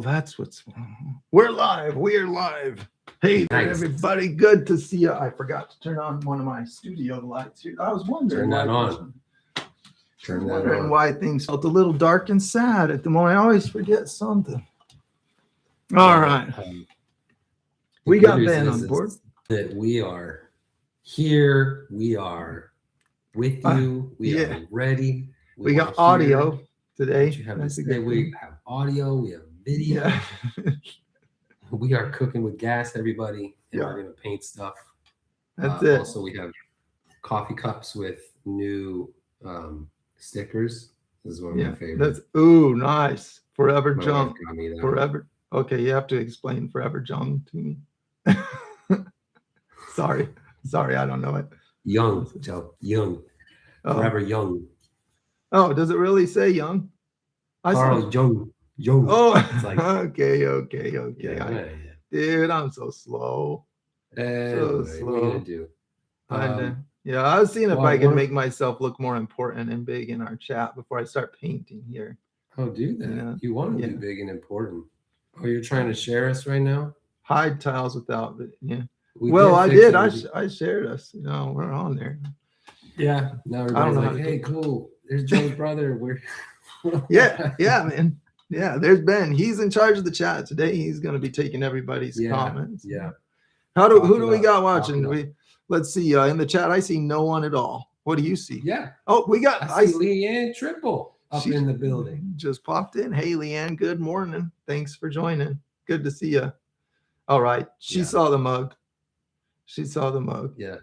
That's what's. We're live. We're live. Hey there, Nice. everybody. Good to see you. I forgot to turn on one of my studio lights here. I was wondering Turn that on. Turn that wondering on. why things felt a little dark and sad at the moment. I always forget something. All right. We The got good Ben news on is board. that we are here. We are with you. We yeah. are ready. We wanna got audio hear today. what you have to That's a say. good We thing. have audio. We have video. Yeah. We are cooking with gas, everybody, and Yeah. we're gonna paint stuff. That's it. Also, we have coffee cups with new stickers. This is one of my favorites. That's nice. Forever My Junk. wife got me that. Forever. Okay, you have to explain Forever Junk to me. Sorry, I don't know it. Young, Joe. Young. Forever young. Oh, does it really say young? Carl Jung. Jung. Oh, It's like, okay. yeah. Dude, I'm so slow. Anyway, what are you gonna do? Yeah, I was seeing if well, I can one- make myself look more important and big in our chat before I start painting here. Oh, do that. Yeah. You want to be big and important. Oh, you're trying to share us right now? Hide tiles without it. Yeah. We Well, I fix did. it. I shared us. We're on there. Yeah. Now everybody's like, hey, cool. There's Joe's brother. We're yeah, man. Yeah, there's Ben. He's in charge of the chat today. He's going to be taking everybody's comments. Yeah. Who do we got watching? Let's see. In the chat, I see no one at all. What do you see? Yeah. Oh, we got. I see Leanne Triple up in the building. Just popped in. Hey, Leanne. Good morning. Thanks for joining. Good to see you. All right. She saw the mug. Yeah.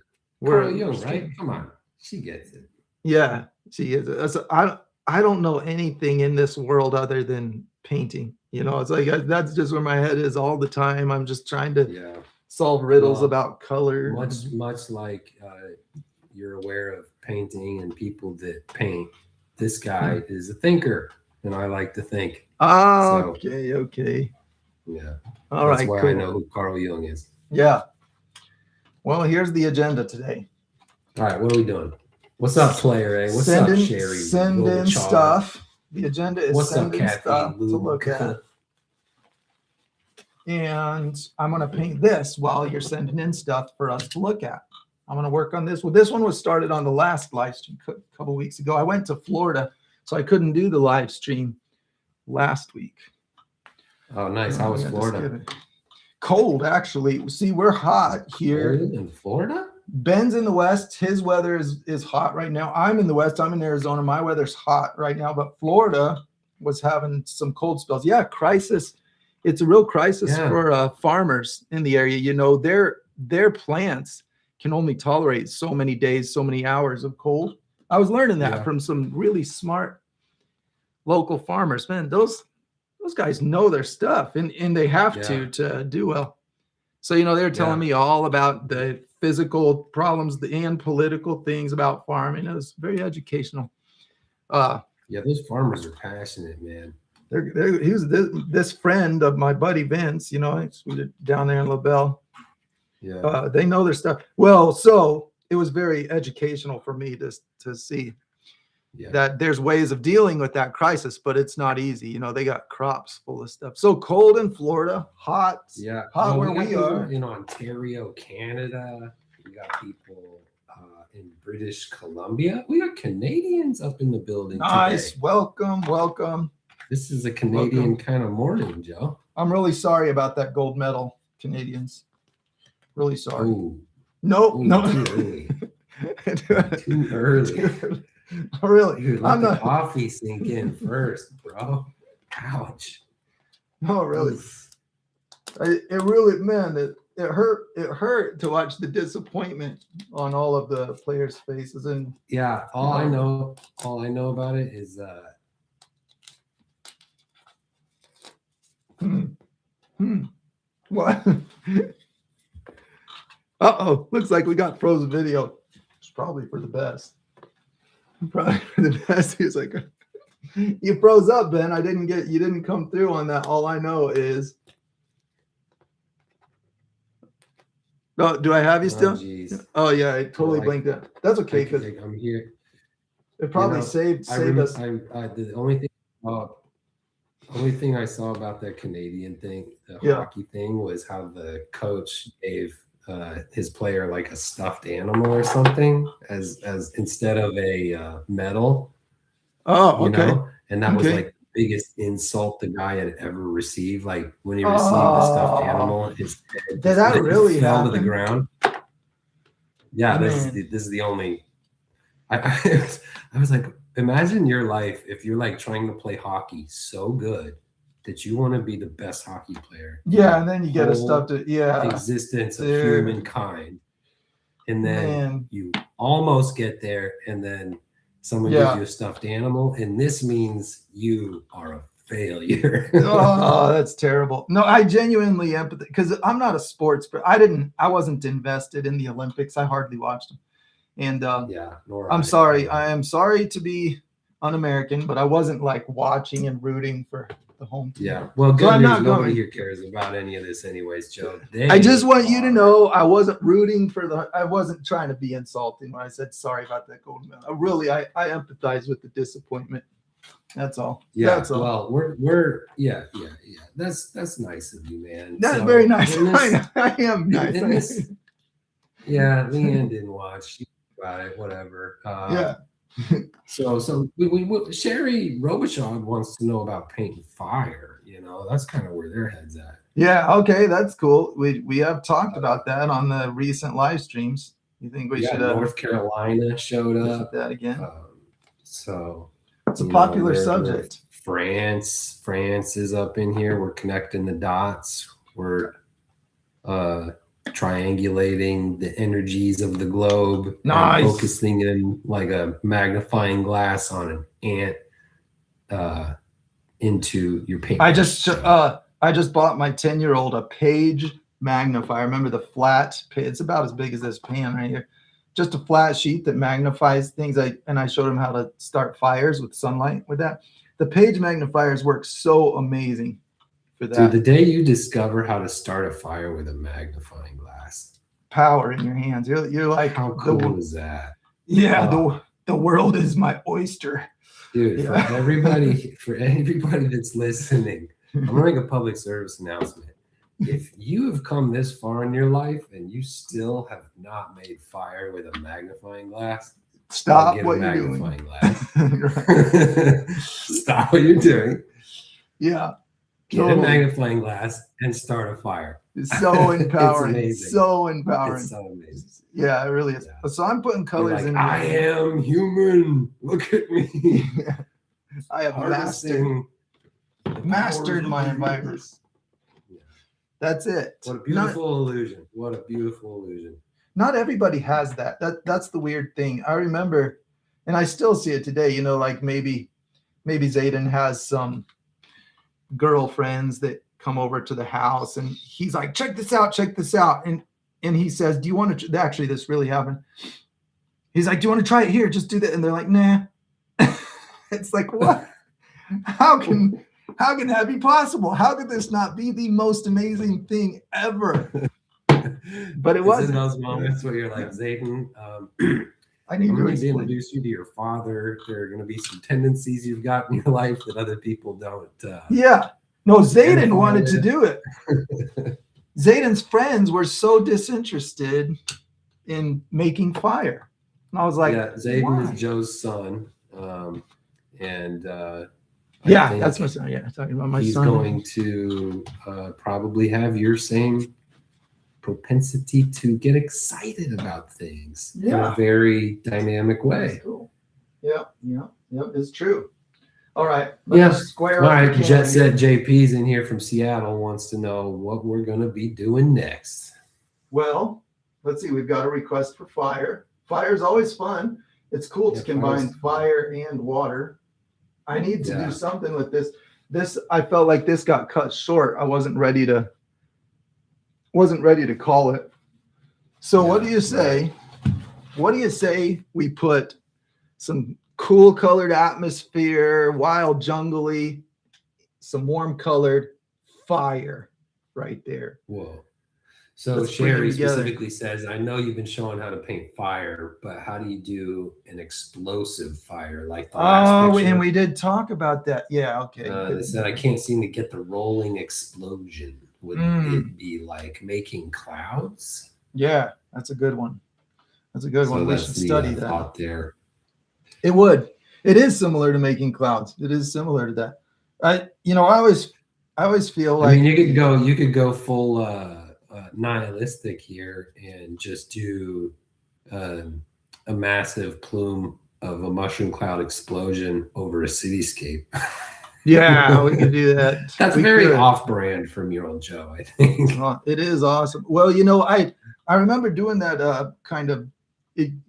Carl Jung, right? Come on. She gets it. Yeah, she is. I don't know anything in this world other than painting. It's like that's just where my head is all the time. I'm just trying to solve riddles about color. Much like you're aware of painting and people that paint. This guy is a thinker, and I like to think. Okay. Yeah. All right. That's why cool. I know who Carl Jung is. Yeah. Well, here's the agenda today. All right, what are we doing? What's up, player A? What's up, Sherry? Send in stuff. The agenda is sending stuff to look at. And I'm going to paint this while you're sending in stuff for us to look at. I'm going to work on this. Well, this one was started on the last live stream a couple weeks ago. I went to Florida, so I couldn't do the live stream last week. Oh, nice. How was Florida? Cold, actually. See, we're hot here. In Florida? Ben's in the West. His weather is hot right now. I'm in the West. I'm in Arizona. My weather's hot right now, but Florida was having some cold spells. Yeah, crisis. It's a real crisis for farmers in the area. Their plants can only tolerate so many days, so many hours of cold. I was learning that from some really smart local farmers. Man, those guys know their stuff, and they have to do well. So, they're telling me all about the physical problems and political things about farming. It was very educational. Those farmers are passionate, man. He was this friend of my buddy Vince, down there in LaBelle. Yeah. They know their stuff. Well, so it was very educational for me to see that there's ways of dealing with that crisis, but it's not easy. They got crops full of stuff. So cold in Florida, hot. Yeah. Hot where we are. In Ontario, Canada. We got people in British Columbia. We got Canadians up in the building. Nice. Today. Welcome. This is a Canadian kind of morning, Joe. I'm really sorry about that gold medal, Canadians. Really sorry. Ooh. No. Too early. Too early. Really? Dude, let the coffee sink in first, bro. Ouch. No, really. It really, man, it hurt. It hurt to watch the disappointment on all of the players' faces. And all I know about it is What? Looks like we got frozen video. It's probably for the best. He's like, you froze up, Ben. You didn't come through on that. All I know is. Oh, do I have you still? Oh yeah, I totally blinked it. That's okay because I'm here. It probably saved us. The only thing. Only thing I saw about that Canadian thing, the Yeah. hockey thing, was how the coach gave his player like a stuffed animal or something as instead of a medal, Oh, you okay. know, and that was Okay. like the biggest insult the guy had ever received. Like when he received the stuffed animal, his head Did that really fell to the happen? ground. Yeah, Man. this is the only. I was like, imagine your life if you're like trying to play hockey so good that you want to be the best hockey player. Yeah, and then you get a whole stuff to existence of dude. humankind, and then Man. you almost get there, and then someone Yeah. gives you a stuffed animal, and this means you are a failure. Oh, that's terrible. No, I genuinely empathize because I'm not a sports, but I wasn't invested in the Olympics. I hardly watched them. And Yeah, I'm sorry. I am sorry to be un-American, but I wasn't like watching and rooting for the home team. Yeah. Well, good So I'm news. not Nobody going. here cares about any of this, anyways, Joe. I just want you to know I wasn't rooting for I wasn't trying to be insulting when I said sorry about that gold medal. I empathize with the disappointment. That's all. Yeah. That's all. Well, we're yeah. That's nice of you, man. That's So, very nice. in this- I am nice. in this- yeah, Leanne didn't watch. She about it, whatever. Yeah. So we Sherry Robichaud wants to know about Paint and Fire. You know, that's kind of where their heads at. Yeah. Okay. That's cool. We have talked about that on the recent live streams. You think we should North Carolina showed up. that again? So it's a popular we're subject. France is up in here. We're connecting the dots. We're triangulating the energies of the globe. Nice. And focusing in like a magnifying glass on an ant into your paint. I just bought my 10-year-old a Page magnifier. Remember the flat? It's about as big as this pan right here. Just a flat sheet that magnifies things. I showed him how to start fires with sunlight with that. The Page magnifiers work so amazing for that. Dude, the day you discover how to start a fire with a magnifying glass, power in your hands. You're like, how cool is that? Yeah, the world is my oyster. Dude, for everybody that's listening, I'm gonna make a public service announcement. If you have come this far in your life and you still have not made fire with a magnifying glass, stop what you're doing. Stop what you're doing. Yeah. Get a magnifying glass and start a fire. It's so empowering. It's amazing. So empowering. It's so amazing. Yeah, it really is. Yeah. So I'm putting colors in. I am human. Look at me. I have mastered my environment. Yeah. That's it. What a beautiful illusion. What a beautiful illusion. Not everybody has that. That's the weird thing. I remember, and I still see it today, you know, like maybe Zayden has some girlfriends that come over to the house and he's like, check this out. And he says, do you want to, actually, this really happened. He's like, do you want to try it here? Just do that. And they're like, nah. It's like, what? How can that be possible? How could this not be the most amazing thing ever? But it was in those moments where you're like, Zayden, I need to introduce you to your father. There are going to be some tendencies you've got in your life that other people don't. Yeah. No, Zayden wanted to do it. Zayden's friends were so disinterested in making fire. And I was like, yeah, Zayden why? is Joe's son. That's my son. Yeah, talking about my he's son. He's going to probably have your same propensity to get excited about things in a very dynamic way. Cool. Yeah, it's true. All right. Square up. All right. Jet Set JP's in here from Seattle wants to know what we're going to be doing next. Well, let's see. We've got a request for fire. Fire is always fun. It's cool to combine fire and water. I need to do something with this. I felt like this got cut short. I wasn't ready to call it. So what do you say? What do you say we put some cool colored atmosphere, wild jungly, some warm colored fire right there? Whoa. So Let's bring them Sherry together. specifically says, I know you've been showing how to paint fire, but how do you do an explosive fire like the last Oh, picture? and we did talk about that. Yeah, okay. They said, I can't seem to get the rolling explosion. Would it be like making clouds? Yeah, that's a good one. That's a good one. We should study that. Thought there. It would. It is similar to making clouds. It is similar to that. I always feel like, I mean, you could go full nihilistic here and just do a massive plume of a mushroom cloud explosion over a cityscape. Yeah, we could do that. That's very off-brand for Mural Joe, I think. It is awesome. Well, I remember doing that kind of,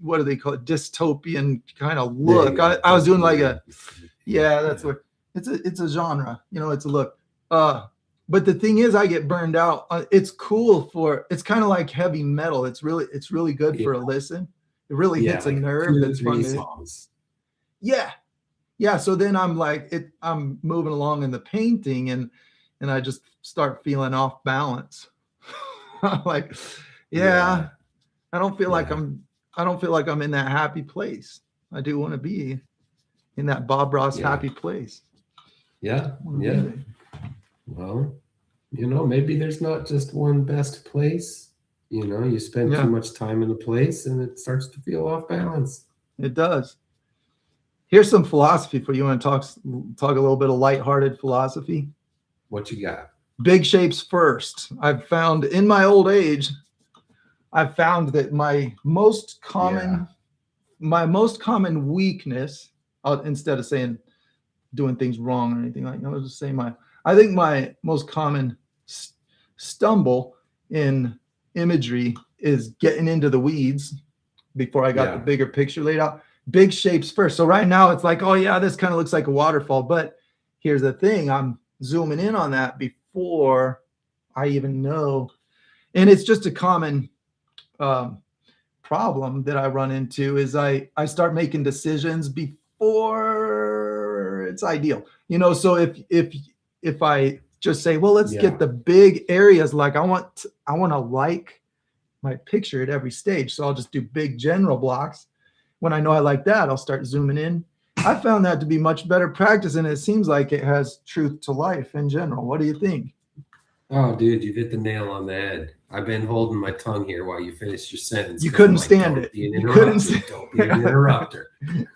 what do they call it, dystopian kind of look. I was doing like that's what it's a genre. It's a look. But the thing is, I get burned out. It's cool it's kind of like heavy metal. It's really good for a listen. It really hits a nerve. That's fun. Songs. Yeah. So then I'm moving along in the painting and I just start feeling off balance. Like, I don't feel like I'm in that happy place. I do want to be in that Bob Ross happy place. Yeah. Well, maybe there's not just one best place. You spend too much time in a place and it starts to feel off balance. It does. Here's some philosophy for you. Want to talk a little bit of lighthearted philosophy? What you got? Big shapes first. I've found in my old age, I've found that my most common weakness, instead of saying doing things wrong or anything like that, I'll just say I think my most common stumble in imagery is getting into the weeds before I got the bigger picture laid out. Big shapes first. So right now it's like, oh yeah, this kind of looks like a waterfall. But here's the thing, I'm zooming in on that before I even know. And it's just a common problem that I run into is I start making decisions before it's ideal. So if I just say, well, let's get the big areas, like I want to like my picture at every stage. So I'll just do big general blocks. When I know I like that, I'll start zooming in. I found that to be much better practice, and it seems like it has truth to life in general. What do you think? Oh, dude, you hit the nail on the head. I've been holding my tongue here while you finished your sentence. You couldn't stand it. You couldn't stand it. Don't be an interrupter.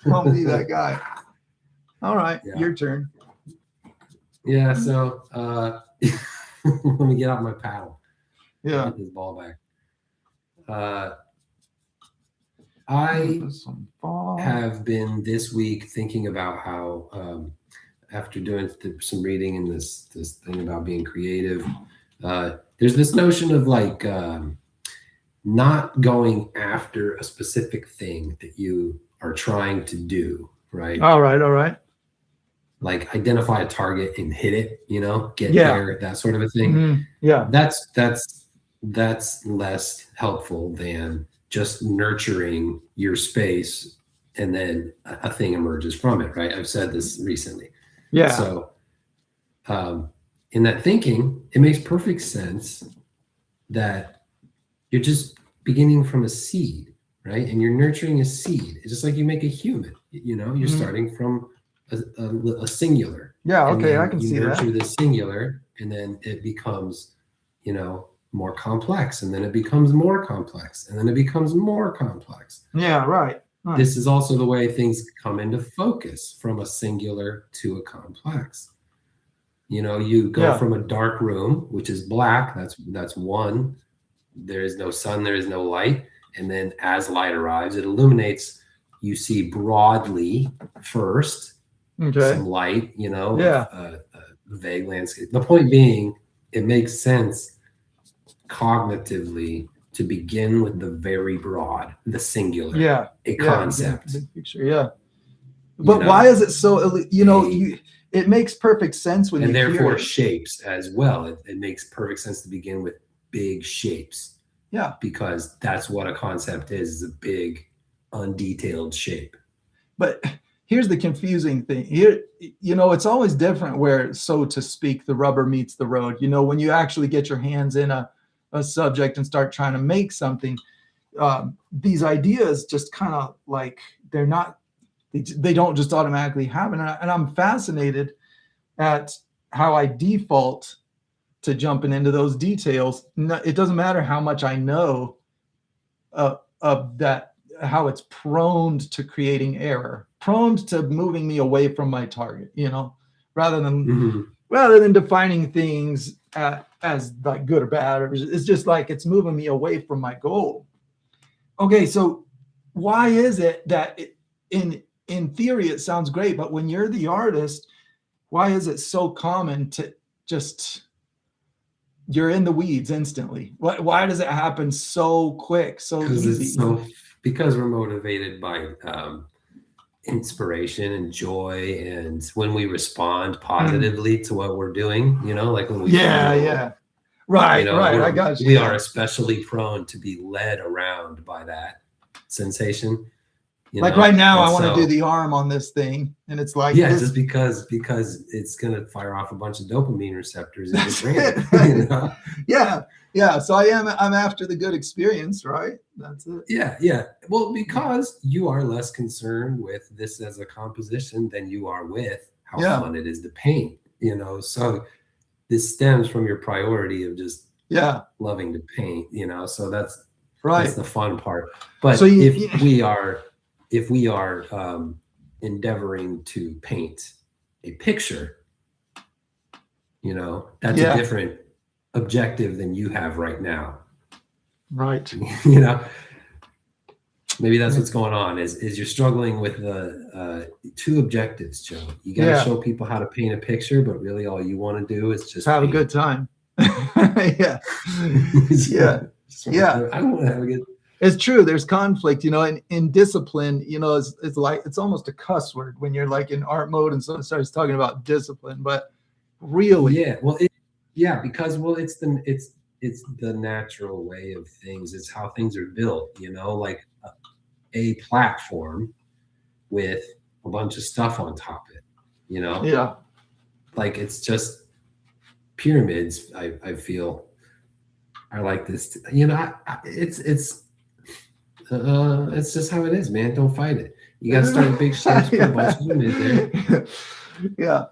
Don't be that guy. All right, your turn. Yeah, so let me get out my paddle. Yeah. Get this ball back. I have been this week thinking about how after doing some reading in this thing about being creative, there's this notion of like not going after a specific thing that you are trying to do, right? All right. Like identify a target and hit it, get there, that sort of a thing. Mm-hmm. Yeah. That's less helpful than just nurturing your space and then a thing emerges from it, right? I've said this recently. Yeah. So in that thinking, it makes perfect sense that you're just beginning from a seed, right? And you're nurturing a seed. It's just like you make a human, you're starting from a singular. Yeah, okay, I can see that. You nurture the singular and then it becomes, more complex, and then it becomes more complex, and then it becomes more complex. Yeah, right. This is also the way things come into focus from a singular to a complex. You go from a dark room, which is black, that's one. There is no sun, there is no light. And then as light arrives, it illuminates, you see broadly first, some light, a vague landscape. The point being, it makes sense cognitively to begin with the very broad, the singular, a concept. Big picture, But why is it so? It makes perfect sense when you hear it. And therefore shapes as well. It makes perfect sense to begin with big shapes. Yeah, because that's what a concept is a big, undetailed shape. But here's the confusing thing. Here, it's always different where, so to speak, the rubber meets the road. When you actually get your hands in a a subject and start trying to make something, these ideas just kind of like they don't just automatically happen. And I'm fascinated at how I default to jumping into those details. It doesn't matter how much I know of that, how it's prone to creating error, prone to moving me away from my target, rather than defining things as like good or bad. It's just like it's moving me away from my goal. Okay, so why is it that in theory it sounds great, but when you're the artist, why is it so common to just you're in the weeds instantly? Why does it happen so quick, so easy? Because we're motivated by inspiration and joy, and when we respond positively to what we're doing, like when we right, I got you. We are especially prone to be led around by that sensation. Like right now, I want to do the arm on this thing, and it's like just because it's gonna fire off a bunch of dopamine receptors in the brain. Yeah. So I'm after the good experience, right? That's it. Yeah. Well, because you are less concerned with this as a composition than you are with how fun it is to paint. So this stems from your priority of just loving to paint. So that's right. That's the fun part. But so if we are endeavoring to paint a picture, that's a different objective than you have right now. Right. Maybe that's what's going on is you're struggling with the two objectives, Joe. You got to show people how to paint a picture, but really all you want to do is just have a good time. Yeah. I don't want to have a good. It's true. There's conflict, in discipline, it's like, it's almost a cuss word when you're like in art mode and someone starts talking about discipline, but really. Yeah. Well, because it's the natural way of things. It's how things are built, like a platform with a bunch of stuff on top of it, Yeah. Like it's just pyramids. I feel are like this, it's just how it is, man. Don't fight it. You got to start with big shapes, put a bunch of them in there. Yeah.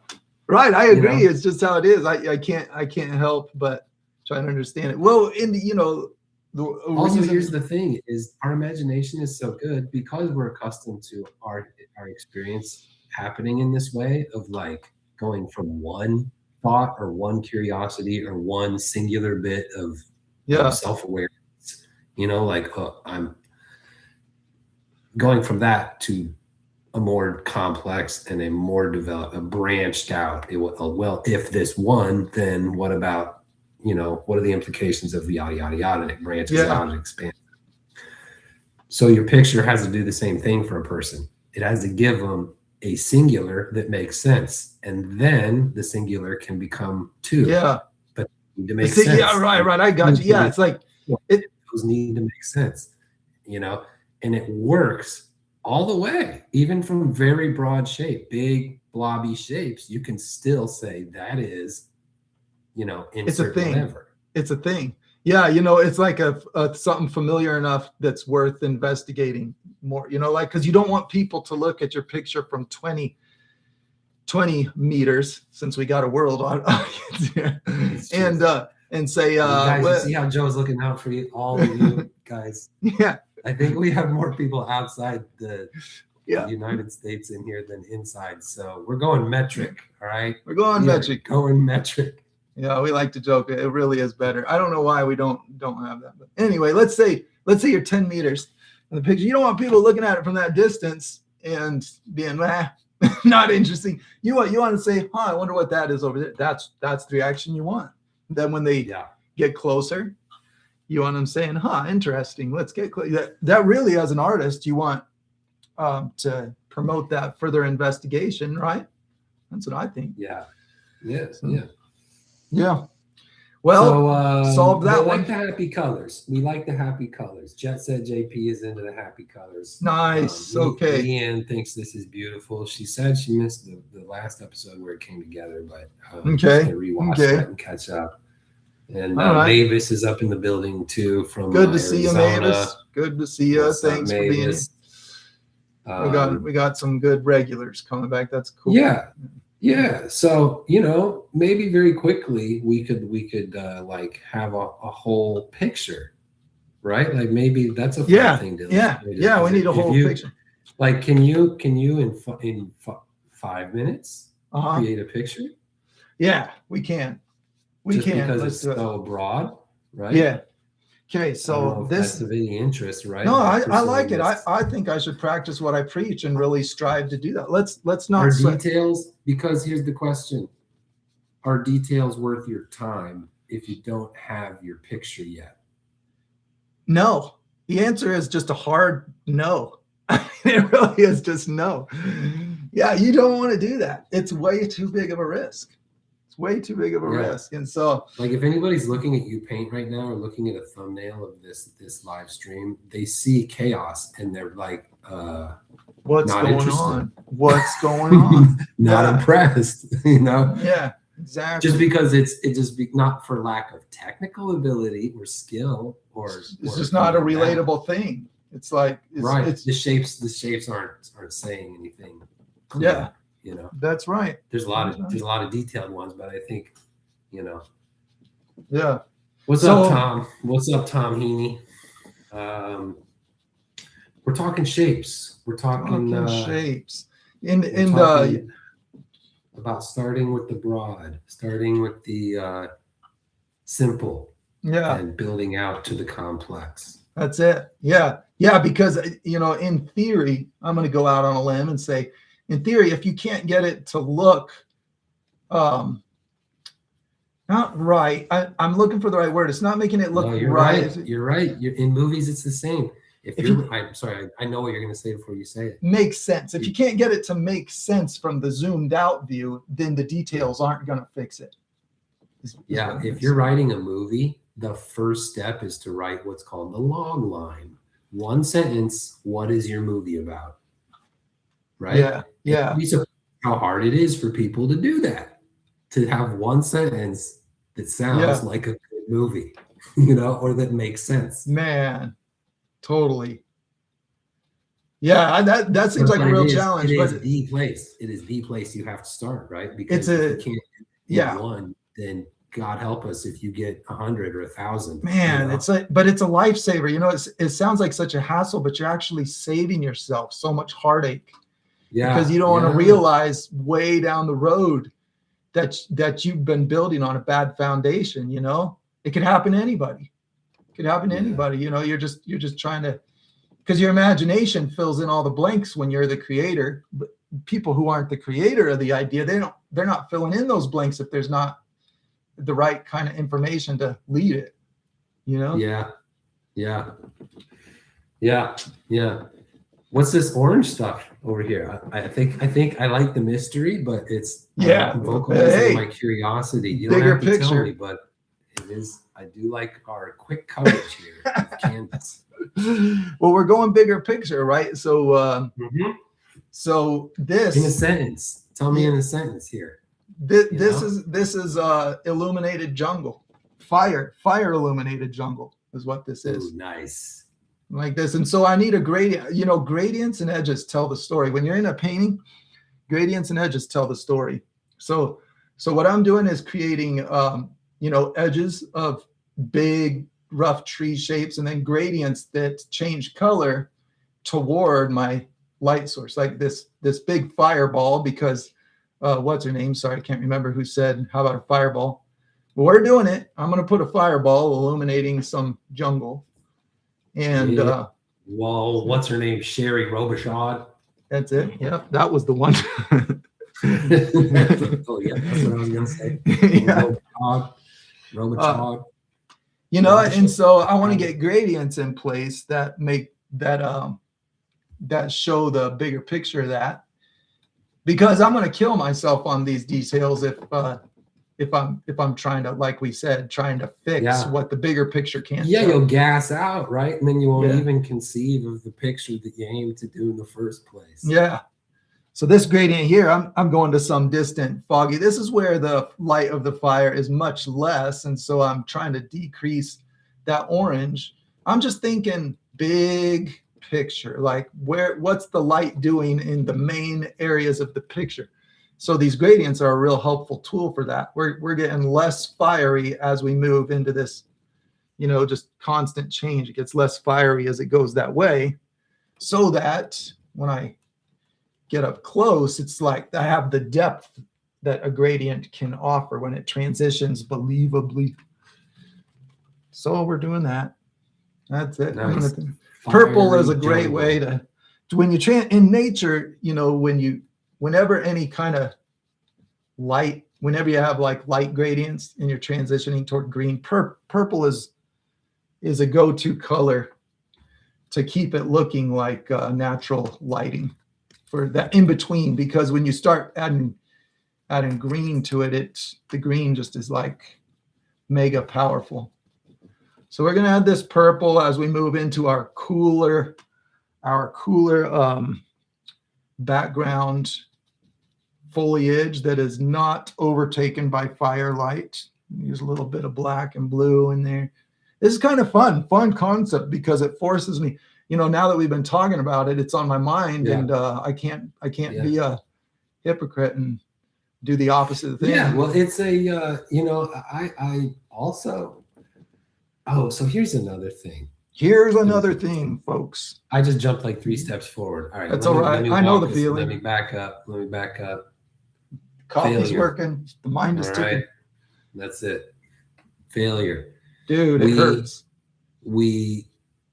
Right. I agree. It's just how it is. I can't help but try to understand it. Well, also, here's the thing is our imagination is so good because we're accustomed to our experience happening in this way of like going from one thought or one curiosity or one singular bit of self-awareness, I'm going from that to a more complex and a more developed, a branched out. Well, if this one, then what about, what are the implications of yada, yada, yada, and it branches out and expands. So your picture has to do the same thing for a person. It has to give them a singular that makes sense. And then the singular can become two. Yeah. But to make sense. Yeah, right. I got you. Yeah. It's like, those need to make sense, and it works all the way, even from very broad shape, big blobby shapes. You can still say that is, it's a thing. Whatever. It's a thing. Yeah, it's like a something familiar enough that's worth investigating more. Because you don't want people to look at your picture from 20 meters, since we got a world audience here, and say, guys, you see how Joe's looking out for you, all of you guys. Yeah. I think we have more people outside the United States in here than inside. So we're going metric. All right. We're going metric. Going metric. Yeah, we like to joke. It really is better. I don't know why we don't have that. But anyway, let's say you're 10 meters in the picture. You don't want people looking at it from that distance and being not interesting. You want to say, I wonder what that is over there. That's the reaction you want. Then when they get closer, you want them saying, interesting. Let's get close. That really, as an artist, you want to promote that further investigation, right? That's what I think. Yeah. Yes. Yeah. Yeah. Well, solve that one. We like the happy colors. We like the happy colors. Jet said JP is into the happy colors. Nice. Okay. Leanne thinks this is beautiful. She said she missed the last episode where it came together, but okay. Rewatch that and catch up. And All right. Mavis is up in the building too from Good to see you, Arizona. Mavis. Good to see you. What's up, Thanks for being here. Mavis? We got some good regulars coming back. That's cool. Yeah. So, maybe very quickly we could like have a whole picture, right? Like maybe that's a fun thing to illustrate. Yeah. We need a whole picture. Like, can you in 5 minutes create a picture? Yeah, we can. Just because it's so broad, right? Yeah. Okay, so that's of any interest, right? No, I like it. I think I should practice what I preach and really strive to do that. Let's not details, because here's the question: are details worth your time if you don't have your picture yet? No. The answer is just a hard no. It really is just no. Yeah, you don't want to do that. It's way too big of a risk. Way too big of a risk. And so, like, if anybody's looking at you paint right now or looking at a thumbnail of this live stream, they see chaos and they're like, what's going on? What's going on? Not impressed, Yeah, exactly. Just because it's not for lack of technical ability or skill, it's just not a relatable thing. It's like the shapes aren't saying anything clear. That's right. There's a lot of detailed ones, but I think, Yeah. What's up, Tom? What's up, Tom Heaney? We're talking shapes. We're talking shapes. About starting with the broad, starting with the simple, and building out to the complex. That's it. Yeah. Because in theory, I'm going to go out on a limb and say, in theory, if you can't get it to look not right, I'm looking for the right word. It's not making it look right. You're right. In movies, it's the same. I'm sorry, I know what you're going to say before you say it. Makes sense. If you can't get it to make sense from the zoomed out view, then the details aren't going to fix it. If you're writing a movie, the first step is to write what's called the log line. One sentence. What is your movie about? Right? Yeah. How hard it is for people to do that, to have one sentence that sounds like a good movie, or that makes sense. Man, totally. Yeah, that seems like a real challenge. It is the place. It is the place you have to start, right? Because if you can't get one, then God help us if you get 100 or 1,000. Man, it's a lifesaver. It sounds like such a hassle, but you're actually saving yourself so much heartache. Yeah, because you don't want to realize way down the road that you've been building on a bad foundation. It could happen to anybody. You're just trying to, because your imagination fills in all the blanks when you're the creator. But people who aren't the creator of the idea, they're not filling in those blanks if there's not the right kind of information to lead it. Yeah. What's this orange stuff over here? I think I like the mystery, but it's vocalizing my curiosity. You don't have to tell me, but it is. I do like our quick coverage here of canvas. Well, we're going bigger picture, right? So, so this in a sentence. Tell me in a sentence here. This is illuminated jungle, fire illuminated jungle is what this is. Ooh, nice. Like this. And so I need a gradient. Gradients and edges tell the story. When you're in a painting, gradients and edges tell the story. So what I'm doing is creating edges of big rough tree shapes, and then gradients that change color toward my light source, like this big fireball, because what's her name? Sorry, I can't remember who said, how about a fireball? Well, we're doing it. I'm going to put a fireball illuminating some jungle. And well, what's her name? Sherry Robichaud. That's it. Yeah, that was the one. Oh yeah, that's what I was gonna say. Robichaud. And so I want to get gradients in place that make that show the bigger picture of that, because I'm going to kill myself on these details if I'm trying to, like we said, trying to fix what the bigger picture can't. Yeah, you'll gas out, right? And then you won't even conceive of the picture that you aim to do in the first place. Yeah. So this gradient here, I'm going to some distant foggy. This is where the light of the fire is much less. And so I'm trying to decrease that orange. I'm just thinking big picture, like what's the light doing in the main areas of the picture. So these gradients are a real helpful tool for that. We're getting less fiery as we move into this, just constant change. It gets less fiery as it goes that way, so that when I get up close, it's like I have the depth that a gradient can offer when it transitions believably. So we're doing that. That's it. Nice. Purple is a great way to when you in nature, whenever any kind of light, whenever you have like light gradients and you're transitioning toward green, purple is a go-to color to keep it looking like natural lighting for that in between, because when you start adding green to it, the green just is like mega powerful. So we're going to add this purple as we move into our cooler background foliage that is not overtaken by firelight. Use a little bit of black and blue in there. This is kind of fun concept, because it forces me, now that we've been talking about it, it's on my mind, and I can't be a hypocrite and do the opposite thing. Yeah, well, it's I also. Oh, so here's another thing. Here's another thing, folks. I just jumped like 3 steps forward. All right. That's all right. I know the feeling. Let me back up. Coffee's working. The mind is ticking. Right. That's it. Failure. Dude, it hurts. We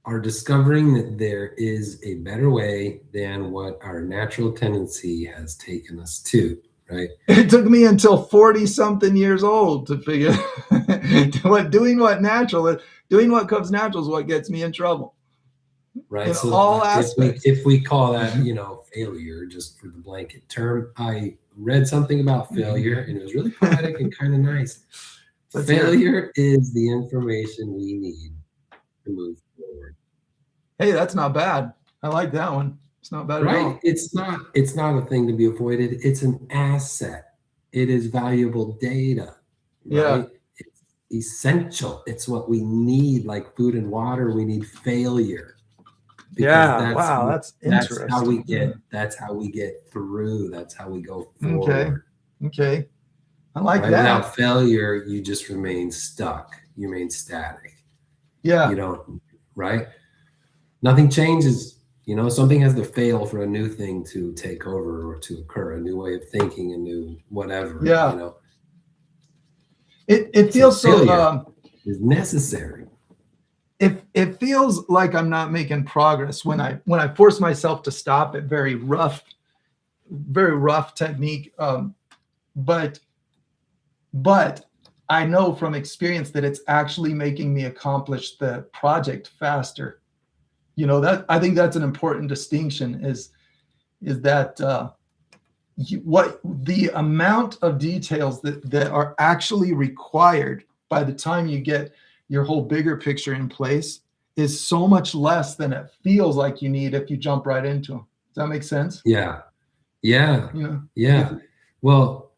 are discovering that there is a better way than what our natural tendency has taken us to, right? It took me until 40-something years old to figure doing what comes natural is what gets me in trouble. Right. In so all aspects. If we call that, failure, just for the blanket term, I read something about failure, and it was really poetic and kind of nice. Failure is the information we need to move forward. Hey, that's not bad. I like that one. It's not bad at all. It's not a thing to be avoided. It's an asset. It is valuable data. Right? Yeah. It's essential. It's what we need, like food and water. We need failure. That's interesting. That's how we get through. That's how we go forward. Okay. I like that. Without failure, you just remain stuck. You remain static. Yeah. You don't, right? Nothing changes. Something has to fail for a new thing to take over or to occur, a new way of thinking, a new whatever. Yeah. It feels so is necessary. It feels like I'm not making progress when I force myself to stop at very rough technique. But I know from experience that it's actually making me accomplish the project faster. That I think that's an important distinction is that what the amount of details that are actually required by the time you get your whole bigger picture in place is so much less than it feels like you need if you jump right into them. Does that make sense? Yeah. Well,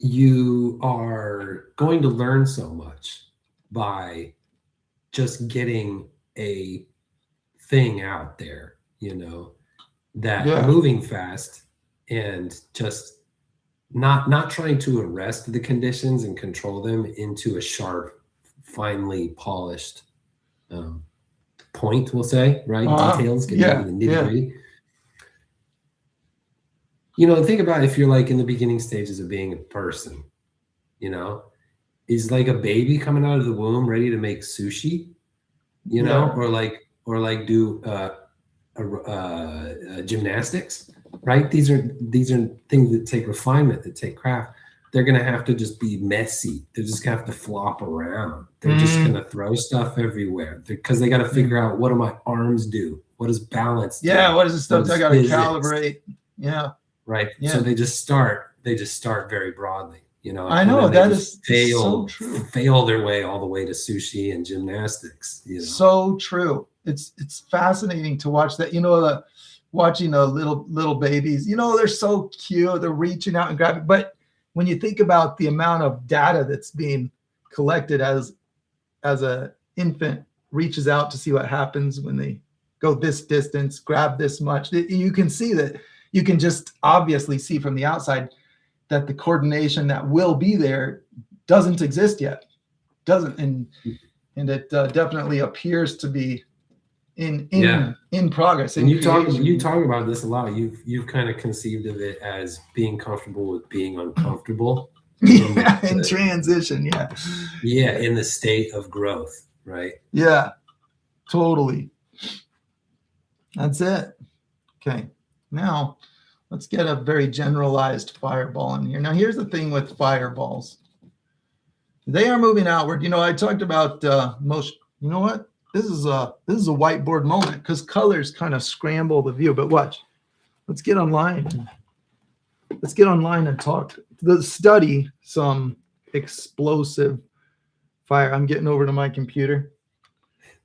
you are going to learn so much by just getting a thing out there, that moving fast and just not trying to arrest the conditions and control them into a sharp, finely polished point, we'll say, right? Details, getting into the nitty-gritty. Think about if you're like in the beginning stages of being a person, is like a baby coming out of the womb ready to make sushi, or like do gymnastics, right? These are things that take refinement, that take craft. They're going to have to just be messy. They're just going to have to flop around. They're just going to throw stuff everywhere because they got to figure out, what do my arms do? What does balance do? Yeah. What is the stuff I got to calibrate? Yeah. Right. Yeah. So they just start very broadly, I know that is so true. Fail their way all the way to sushi and gymnastics. So true. It's fascinating to watch that. watching a little babies. They're so cute. They're reaching out and grabbing. But when you think about the amount of data that's being collected as a infant reaches out to see what happens when they go this distance, grab this much, you can see that. You can just obviously see from the outside that the coordination that will be there doesn't exist yet. Doesn't, and it definitely appears to be in progress. And you talk about this a lot. You've kind of conceived of it as being comfortable with being uncomfortable. In transition, in the state of growth, right? Yeah, totally. That's it. Okay, now let's get a very generalized fireball in here. Now here's the thing with fireballs. They are moving outward. I talked about motion. You know what? This is a whiteboard moment because colors kind of scramble the view. But watch. Let's get online. Let's get online and talk. Study some explosive fire. I'm getting over to my computer.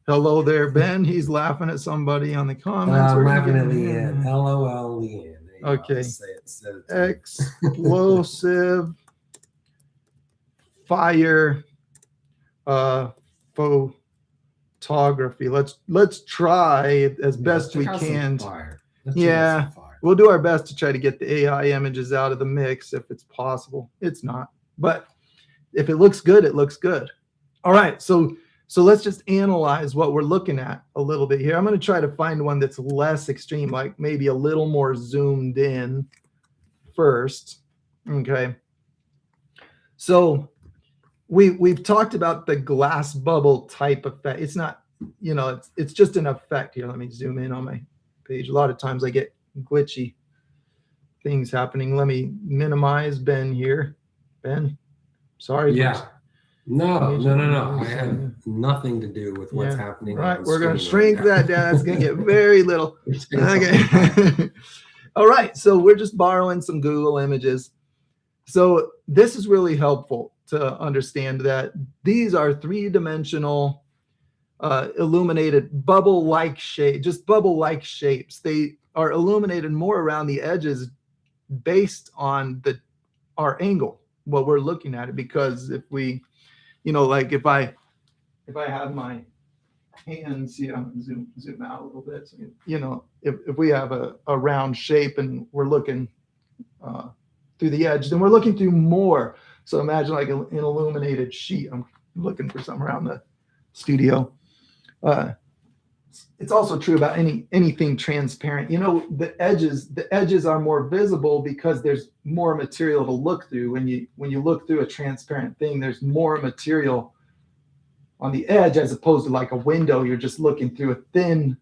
Hello there, Ben. He's laughing at somebody on the comments. I'm laughing at Leanne. LOL, Leanne. Okay. Say it. Explosive fire photography. Let's try as best we can. Yeah, we'll do our best to try to get the AI images out of the mix if it's possible. It's not, but if it looks good, it looks good. All right, so let's just analyze what we're looking at a little bit here. I'm going to try to find one that's less extreme, like maybe a little more zoomed in first. Okay. So we've talked about the glass bubble type effect. It's not, it's just an effect here. Let me zoom in on my page. A lot of times I get glitchy things happening. Let me minimize Ben here. Ben, sorry. Yeah. No. I have nothing to do with what's happening. Right. We're going to shrink that down. It's going to get very little. Okay. All right. So we're just borrowing some Google images. So this is really helpful to understand that these are three-dimensional illuminated bubble-like shape, just bubble-like shapes. They are illuminated more around the edges based on our angle, what we're looking at it. Because if we, like if I have my hands, zoom out a little bit. So, if we have a round shape and we're looking through the edge, then we're looking through more. So imagine like an illuminated sheet. I'm looking for something around the studio. It's also true about anything transparent. The edges are more visible because there's more material to look through. When you look through a transparent thing, there's more material on the edge as opposed to like a window. You're just looking through a thin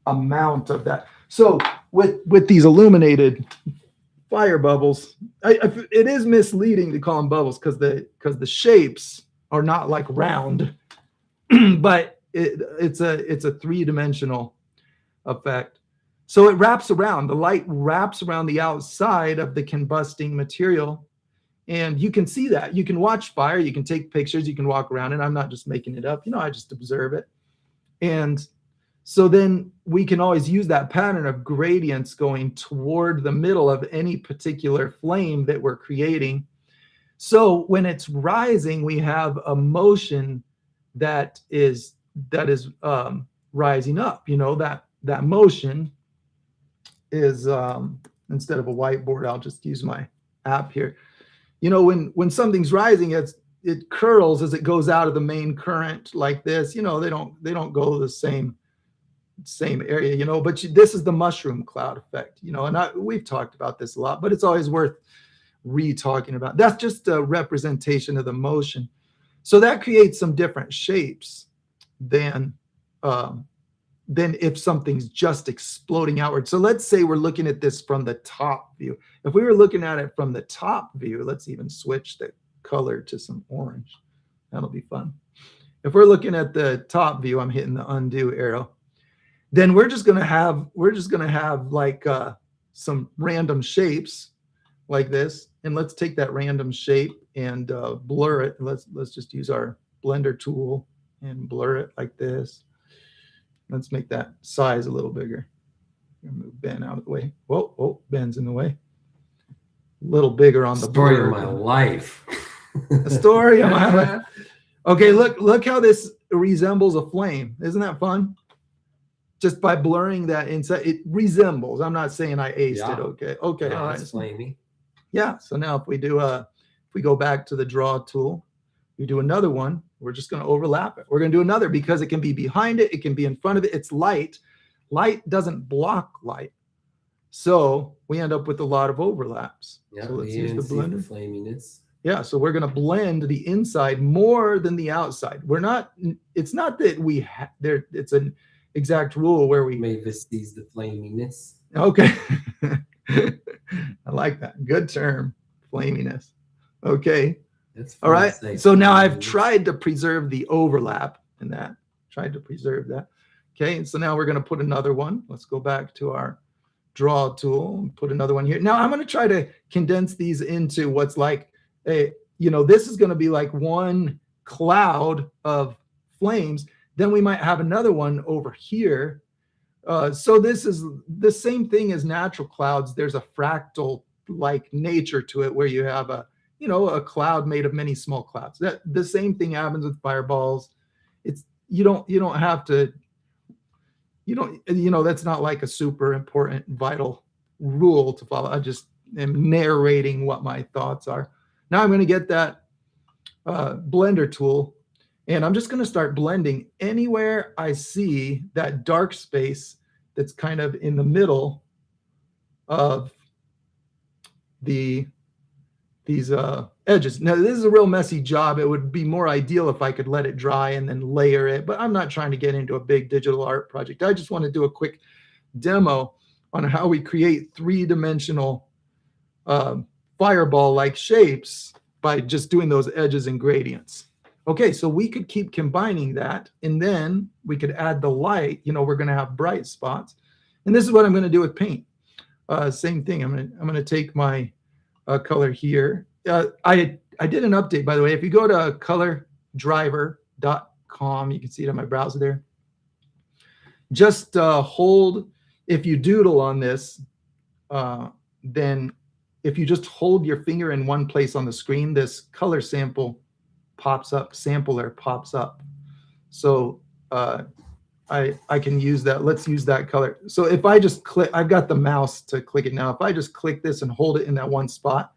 amount of that. So with these illuminated fire bubbles, it is misleading to call them bubbles because the shapes are not like round, but it's a three-dimensional effect. So it wraps around. The light wraps around the outside of the combusting material, and you can see that. You can watch fire. You can take pictures. You can walk around, and I'm not just making it up. I just observe it. And so then we can always use that pattern of gradients going toward the middle of any particular flame that we're creating. So when it's rising, we have a motion that is rising up. That motion is instead of a whiteboard, I'll just use my app here. When something's rising, it curls as it goes out of the main current like this. They don't go the same area, but this is the mushroom cloud effect, and we've talked about this a lot, but it's always worth re-talking about. That's just a representation of the motion. So that creates some different shapes than if something's just exploding outward. So let's say we're looking at this from the top view. If we were looking at it from the top view, let's even switch the color to some orange. That'll be fun. If we're looking at the top view, I'm hitting the undo arrow. Then we're just gonna have like some random shapes like this, and let's take that random shape and blur it. Let's just use our blender tool and blur it like this. Let's make that size a little bigger. Move Ben out of the way. Whoa, Ben's in the way. A little bigger on the Story blur. of my life. The story of my life. Okay, look how this resembles a flame. Isn't that fun? Just by blurring that inside, it resembles. I'm not saying I aced it. Okay, No, all right. that's flamey. Yeah. So now if we go back to the draw tool, we do another one. We're just going to overlap it. We're going to do another because it can be behind it. It can be in front of it. It's light. Light doesn't block light. So we end up with a lot of overlaps. Yeah, so let's use the blender. Flaminess. Yeah, so we're going to blend the inside more than the outside. It's not that it's an exact rule where we Mavis sees the flaminess. Okay. I like that. Good term, flaminess. Okay. That's all right. So now I've flaminess. tried to preserve the overlap in that. Tried to preserve that. Okay. And so now we're going to put another one. Let's go back to our draw tool and put another one here. Now I'm going to try to condense these into what's like this is going to be like one cloud of flames. Then we might have another one over here. So this is the same thing as natural clouds. There's a fractal like nature to it where you have a cloud made of many small clouds. That the same thing happens with fireballs. It's you don't have to that's not like a super important vital rule to follow. I just am narrating what my thoughts are. Now I'm going to get that blender tool, and I'm just going to start blending anywhere I see that dark space that's kind of in the middle of these edges. Now, this is a real messy job. It would be more ideal if I could let it dry and then layer it, but I'm not trying to get into a big digital art project. I just want to do a quick demo on how we create three-dimensional fireball-like shapes by just doing those edges and gradients. Okay, so we could keep combining that, and then we could add the light. We're going to have bright spots, and this is what I'm going to do with paint. Same thing. I'm going to take my color here. I did an update, by the way. If you go to colordriver.com, you can see it on my browser there. Just hold. If you doodle on this, then if you just hold your finger in one place on the screen, this color sampler pops up. So I can use that. Let's use that color. So if I just click, I've got the mouse to click it now. If I just click this and hold it in that one spot,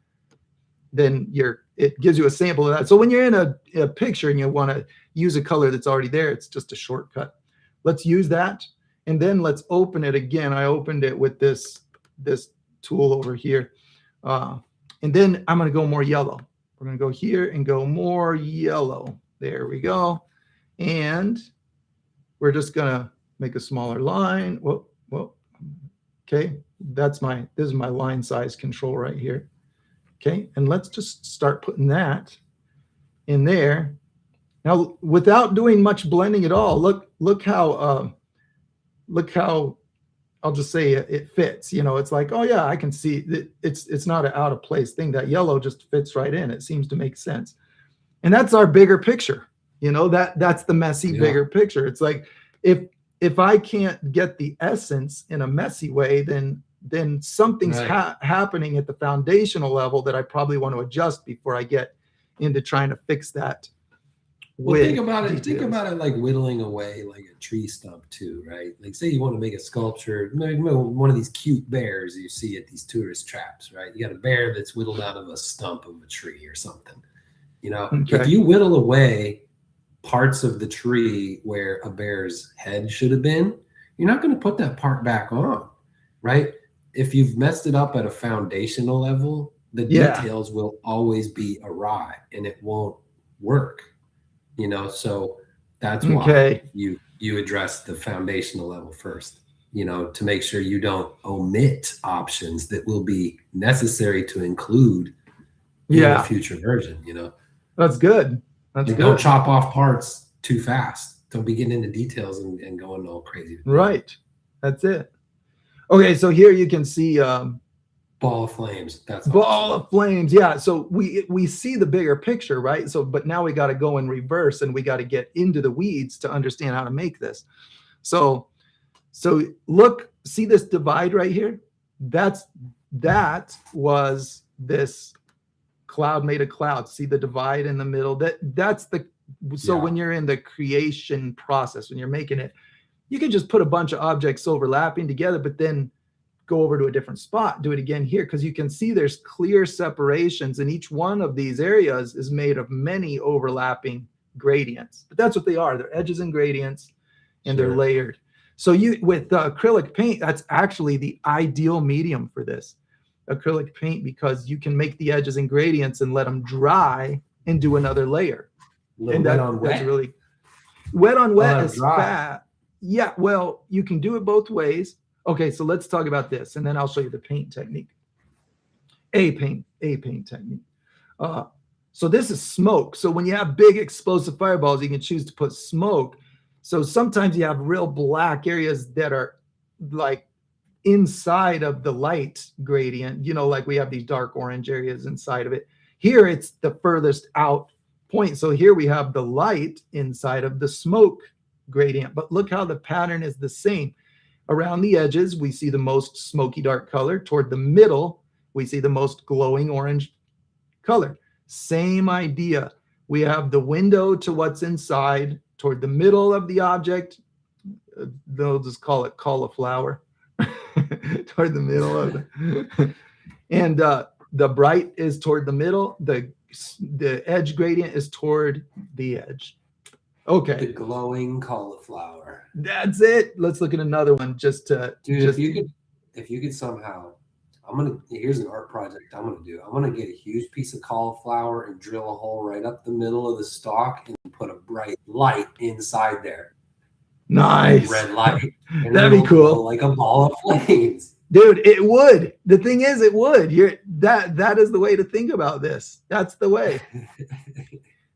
then it gives you a sample of that. So when you're in a picture and you want to use a color that's already there, it's just a shortcut. Let's use that. And then let's open it again. I opened it with this tool over here. And then I'm going to go more yellow. We're going to go here and go more yellow. There we go. And we're just going to make a smaller line. Whoa. Okay. This is my line size control right here. Okay. And let's just start putting that in there. Now, without doing much blending at all, look how I'll just say it fits. It's like, oh yeah, I can see that it's not an out of place thing. That yellow just fits right in. It seems to make sense. And that's our bigger picture. That's the messy bigger picture. It's like if I can't get the essence in a messy way, then something's happening at the foundational level that I probably want to adjust before I get into trying to fix that. Well, think about it like whittling away like a tree stump too, right? Like say you want to make a sculpture, one of these cute bears you see at these tourist traps, right? You got a bear that's whittled out of a stump of a tree or something. If you whittle away parts of the tree where a bear's head should have been, you're not going to put that part back on, right? If you've messed it up at a foundational level, the details will always be awry and it won't work. So that's why you address the foundational level first, to make sure you don't omit options that will be necessary to include in a future version, That's good. Don't chop off parts too fast. Don't be getting into details and going all crazy. Right. That's it. Okay. So here you can see, ball of flames. That's ball of flames. Yeah. So we see the bigger picture, right? So, but now we got to go in reverse and we got to get into the weeds to understand how to make this. So look see this divide right here? That was this cloud made of clouds. See the divide in the middle? That's the, so when you're in the creation process, when you're making it, you can just put a bunch of objects overlapping together, but then go over to a different spot, do it again here, because you can see there's clear separations, and each one of these areas is made of many overlapping gradients. But that's what they are. They're edges and gradients, and they're layered. So you, with acrylic paint, that's actually the ideal medium for this, acrylic paint, because you can make the edges and gradients and let them dry and do another layer. And that's really wet on wet is fat. Yeah, well, you can do it both ways. Okay, so let's talk about this, and then I'll show you the paint technique. A paint technique. So this is smoke. So when you have big explosive fireballs, you can choose to put smoke. So sometimes you have real black areas that are like inside of the light gradient, you know, like we have these dark orange areas inside of it. Here it's the furthest out point. So here we have the light inside of the smoke gradient, but look how the pattern is the same. Around the edges, we see the most smoky dark color. Toward the middle, we see the most glowing orange color. Same idea. We have the window to what's inside. Toward the middle of the object, they'll just call it cauliflower. Toward the middle of it. And the bright is toward the middle. The edge gradient is toward the edge. Okay. The glowing cauliflower. That's it. Let's look at another one just to. Dude, if you could somehow, here's an art project I'm gonna do. I'm gonna get a huge piece of cauliflower and drill a hole right up the middle of the stalk and put a bright light inside there. Nice. Red light. That'd be cool. Like a ball of flames. Dude, it would. The thing is, it would. That is the way to think about this. That's the way.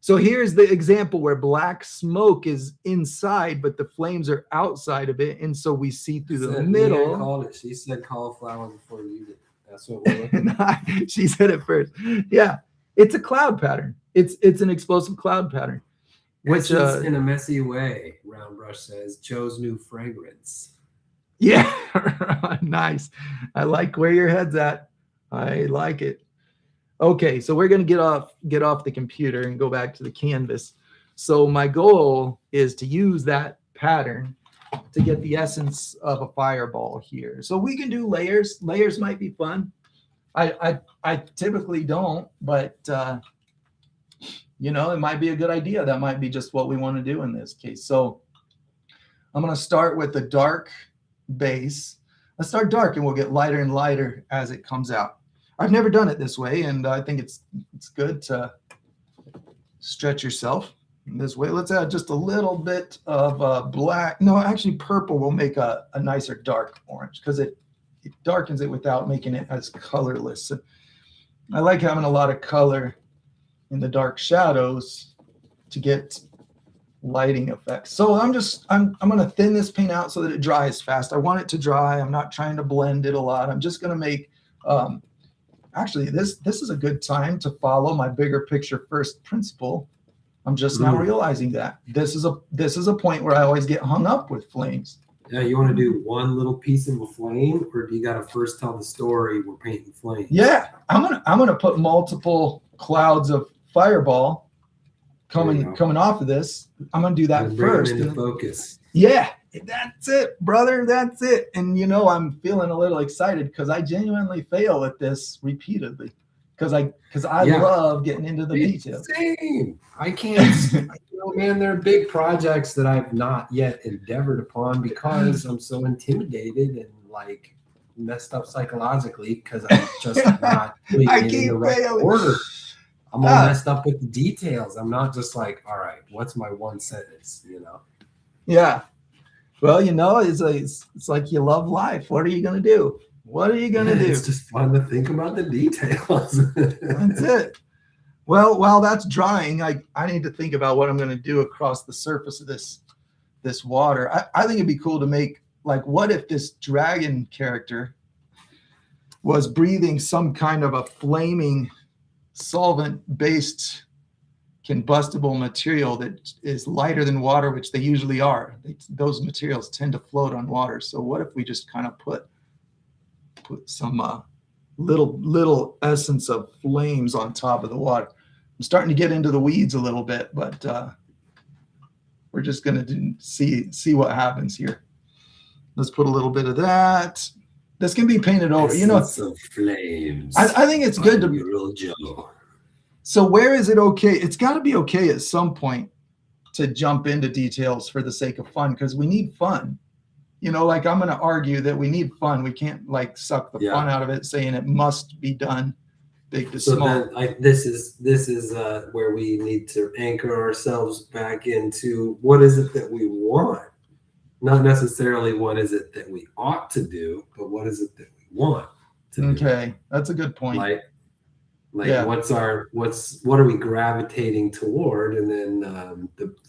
So here's the example where black smoke is inside, but the flames are outside of it. And so we see through the middle. Called it. She said cauliflower before you did. That's what we're looking at. She said it first. Yeah. It's a cloud pattern. It's an explosive cloud pattern. Which in a messy way, Round Brush says, Joe's new fragrance. Yeah. Nice. I like where your head's at. I like it. Okay, so we're going to get off the computer and go back to the canvas. So my goal is to use that pattern to get the essence of a fireball here. So we can do layers. Layers might be fun. I typically don't, but you know, it might be a good idea. That might be just what we want to do in this case. So I'm going to start with the dark base. Let's start dark and we'll get lighter and lighter as it comes out. I've never done it this way, and I think it's good to stretch yourself in this way. Let's add just a little bit of black. No, actually purple will make a nicer dark orange because it darkens it without making it as colorless. I like having a lot of color in the dark shadows to get lighting effects. So I'm going to thin this paint out so that it dries fast. I want it to dry. I'm not trying to blend it a lot. I'm just going to make actually, this is a good time to follow my bigger picture first principle. I'm just now realizing that this is a point where I always get hung up with flames. Yeah, you want to do one little piece of a flame, or do you got to first tell the story we're painting flames? Yeah, I'm gonna put multiple clouds of fireball coming off of this. I'm gonna do that first. Bring them into focus. Yeah, that's it, brother. That's it. And you know, I'm feeling a little excited because I genuinely fail at this repeatedly because I love getting into the details. Same. I can't. You know, man, there are big projects that I've not yet endeavored upon because I'm so intimidated and like messed up psychologically because I'm just not putting it in the right order. I'm all messed up with the details. I'm not just like, all right, what's my one sentence, you know? Yeah. Well, you know, it's like you love life. What are you going to do? What are you going to do? It's just fun to think about the details. That's it. Well, while that's drying, I need to think about what I'm going to do across the surface of this water. I think it'd be cool to make, like, what if this dragon character was breathing some kind of a flaming solvent-based combustible material that is lighter than water, which they usually are. Those materials tend to float on water. So what if we just kind of put some little essence of flames on top of the water? I'm starting to get into the weeds a little bit, but we're just going to see what happens here. Let's put a little bit of that. This can be painted over. Essence of flames. I think it's good to. Real Joe. So where is it okay? It's got to be okay at some point to jump into details for the sake of fun, because we need fun. Like I'm going to argue that we need fun. We can't like suck the fun out of it, saying it must be done big to small. Then, this is where we need to anchor ourselves back into what is it that we want, not necessarily what is it that we ought to do, but what is it that we want to do. Okay, that's a good point. What are we gravitating toward, and then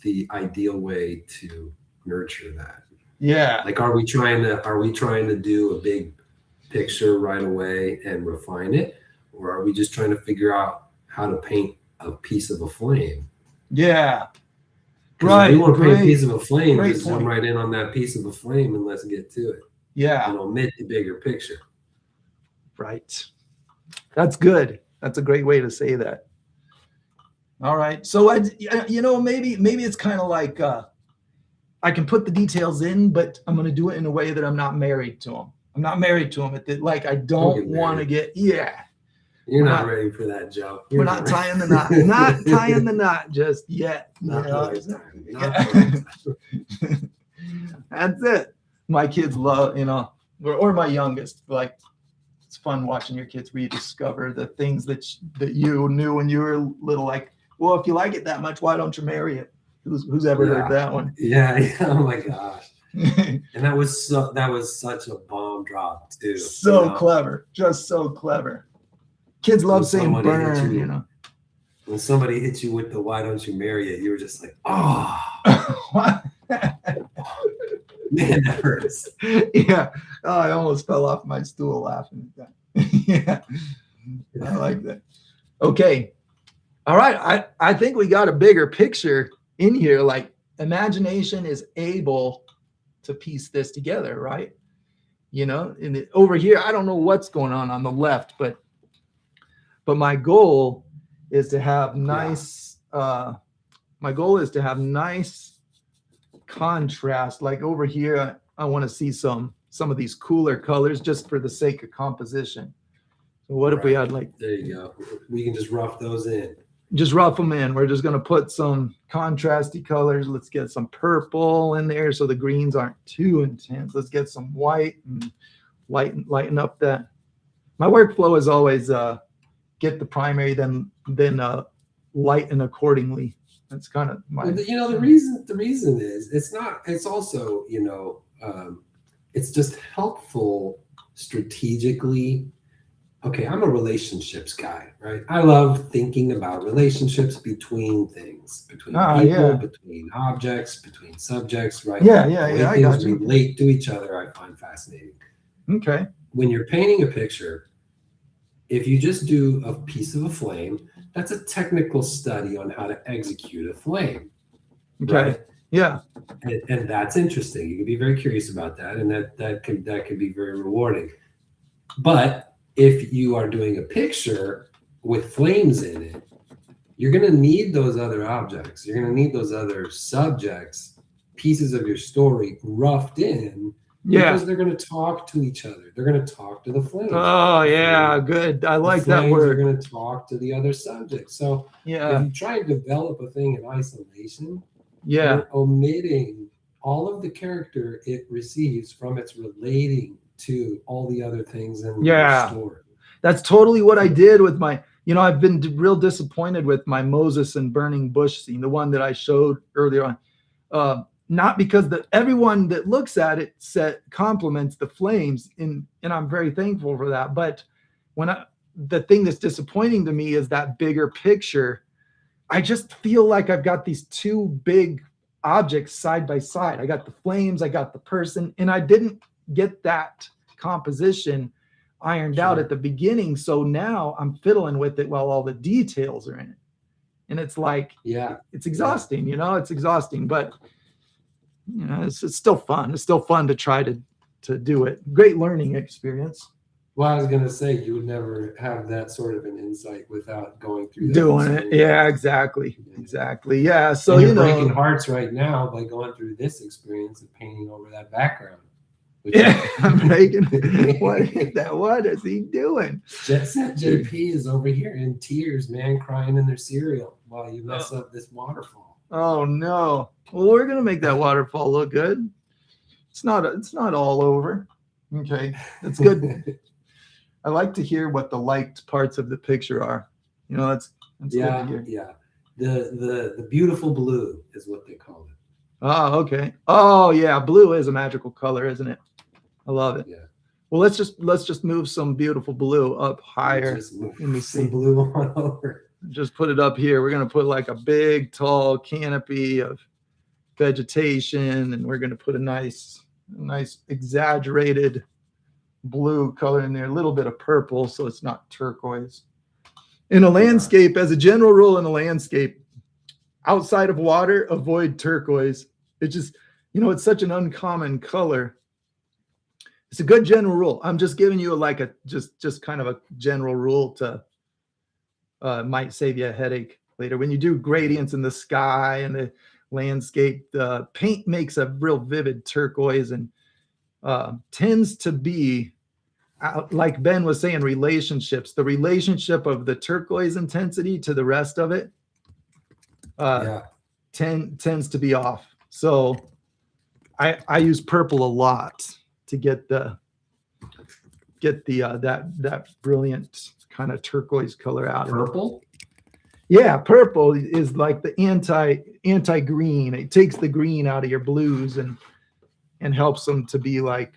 the ideal way to nurture that. Yeah. Like, are we trying to do a big picture right away and refine it, or are we just trying to figure out how to paint a piece of a flame? Yeah. Right. If we want to paint a piece of a flame, just zoom right in on that piece of a flame and let's get to it. Yeah. And omit the bigger picture. Right. That's good. That's a great way to say that. All right. So maybe it's kind of like I can put the details in, but I'm going to do it in a way that I'm not married to them. I'm not married to them. I don't want to get. Yeah. You're not ready for that, Joe. We're not tying the knot. Not tying the knot just yet. Not That's it. My kids love, or my youngest, like, it's fun watching your kids rediscover the things that you knew when you were little. Like, well, if you like it that much, why don't you marry it? Who's ever heard that one? Yeah. Oh my gosh. And that was such a bomb drop too. So clever, just so clever. Kids love saying burn, When somebody hit you with the "why don't you marry it," you were just like, "Oh, man, that hurts." Yeah. Oh, I almost fell off my stool laughing at that. Yeah. I like that. Okay. All right. I think we got a bigger picture in here. Like, imagination is able to piece this together, right? And over here, I don't know what's going on the left, but my goal is to have nice contrast. Like over here, I want to see some of these cooler colors just for the sake of composition. So what if we had there you go. We can just rough those in. Just rough them in. We're just going to put some contrasty colors. Let's get some purple in there so the greens aren't too intense. Let's get some white and lighten up that. My workflow is always get the primary, then lighten accordingly. That's kind of my. The reason is it's also it's just helpful strategically. Okay, I'm a relationships guy, right? I love thinking about relationships between things, between people, between objects, between subjects, right? Yeah. I got you. Relate to each other, I find fascinating. Okay. When you're painting a picture, if you just do a piece of a flame, that's a technical study on how to execute a flame. Okay. Right? Yeah. And that's interesting. You can be very curious about that, and that can be very rewarding. But if you are doing a picture with flames in it, you're going to need those other objects. You're going to need those other subjects, pieces of your story roughed in. Yeah. Because they're going to talk to each other. They're going to talk to the flames. Oh, yeah. Good. I like that word. They're going to talk to the other subjects. So if you try and develop a thing in isolation, you're omitting all of the character it receives from its relating to all the other things in the story. That's totally what I did with my, I've been real disappointed with my Moses and burning bush scene, the one that I showed earlier on. Not because everyone that looks at it compliments the flames, and I'm very thankful for that. But the thing that's disappointing to me is that bigger picture. I just feel like I've got these two big objects side by side. I got the flames, I got the person, and I didn't get that composition ironed out at the beginning. So now I'm fiddling with it while all the details are in it. And it's like, Yeah. it's exhausting, it's exhausting, but it's still fun. It's still fun to try to do it. Great learning experience. Well, I was gonna say you would never have that sort of an insight without going through that Doing it. experience. Yeah, exactly. Exactly. Yeah. So, and you're breaking hearts right now by going through this experience of painting over that background. Yeah, I'm breaking. What is that? What is he doing? Jet Set JP is over here in tears, man, crying in their cereal while you mess up this waterfall. Oh no. Well, we're gonna make that waterfall look good. It's not all over. Okay. That's good. I like to hear what the liked parts of the picture are. That's yeah, good to hear. Yeah. The beautiful blue is what they call it. Oh, okay. Oh yeah, blue is a magical color, isn't it? I love it. Yeah. Well, let's just move some beautiful blue up higher. Let me see blue on over. Just put it up here. We're gonna put like a big, tall canopy of vegetation, and we're gonna put a nice exaggerated blue color in there, a little bit of purple, so it's not turquoise. In a landscape, as a general rule, in a landscape, outside of water, avoid turquoise. It just, it's such an uncommon color. It's a good general rule. I'm just giving you just kind of a general rule to might save you a headache later. When you do gradients in the sky and the landscape, the paint makes a real vivid turquoise and tends to be, like Ben was saying, relationships. The relationship of the turquoise intensity to the rest of it tends to be off. So I use purple a lot to get that brilliant kind of turquoise color out. Purple? Yeah, purple is like the anti-green. It takes the green out of your blues and helps them to be like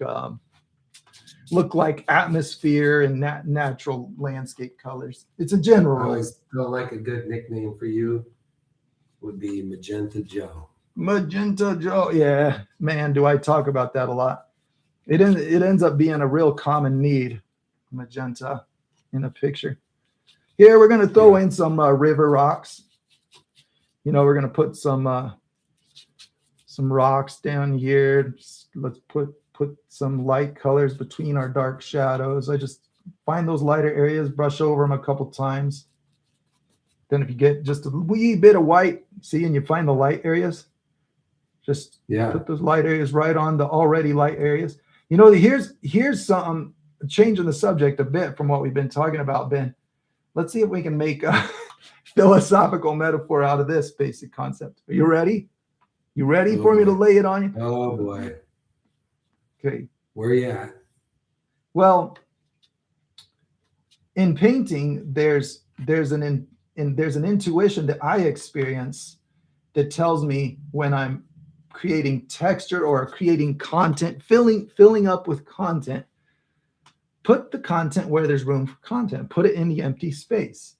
look like atmosphere and natural landscape colors. It's a general rule. I always felt like a good nickname for you would be Magenta Joe. Magenta Joe. Yeah, man, do I talk about that a lot. It ends up being a real common need, magenta, in a picture. Here, we're going to throw in some river rocks. We're going to put some rocks down here. Let's put some light colors between our dark shadows. I just find those lighter areas, brush over them a couple times. Then if you get just a wee bit of white, see, and you find the light areas, just put those light areas right on the already light areas. Here's something, changing the subject a bit from what we've been talking about, Ben. Let's see if we can make a philosophical metaphor out of this basic concept. Are you ready? You ready for me to lay it on you? Oh boy. Okay. Where you at? Well, in painting, there's an intuition that I experience that tells me when I'm creating texture or creating content, filling up with content. Put the content where there's room for content. Put it in the empty space.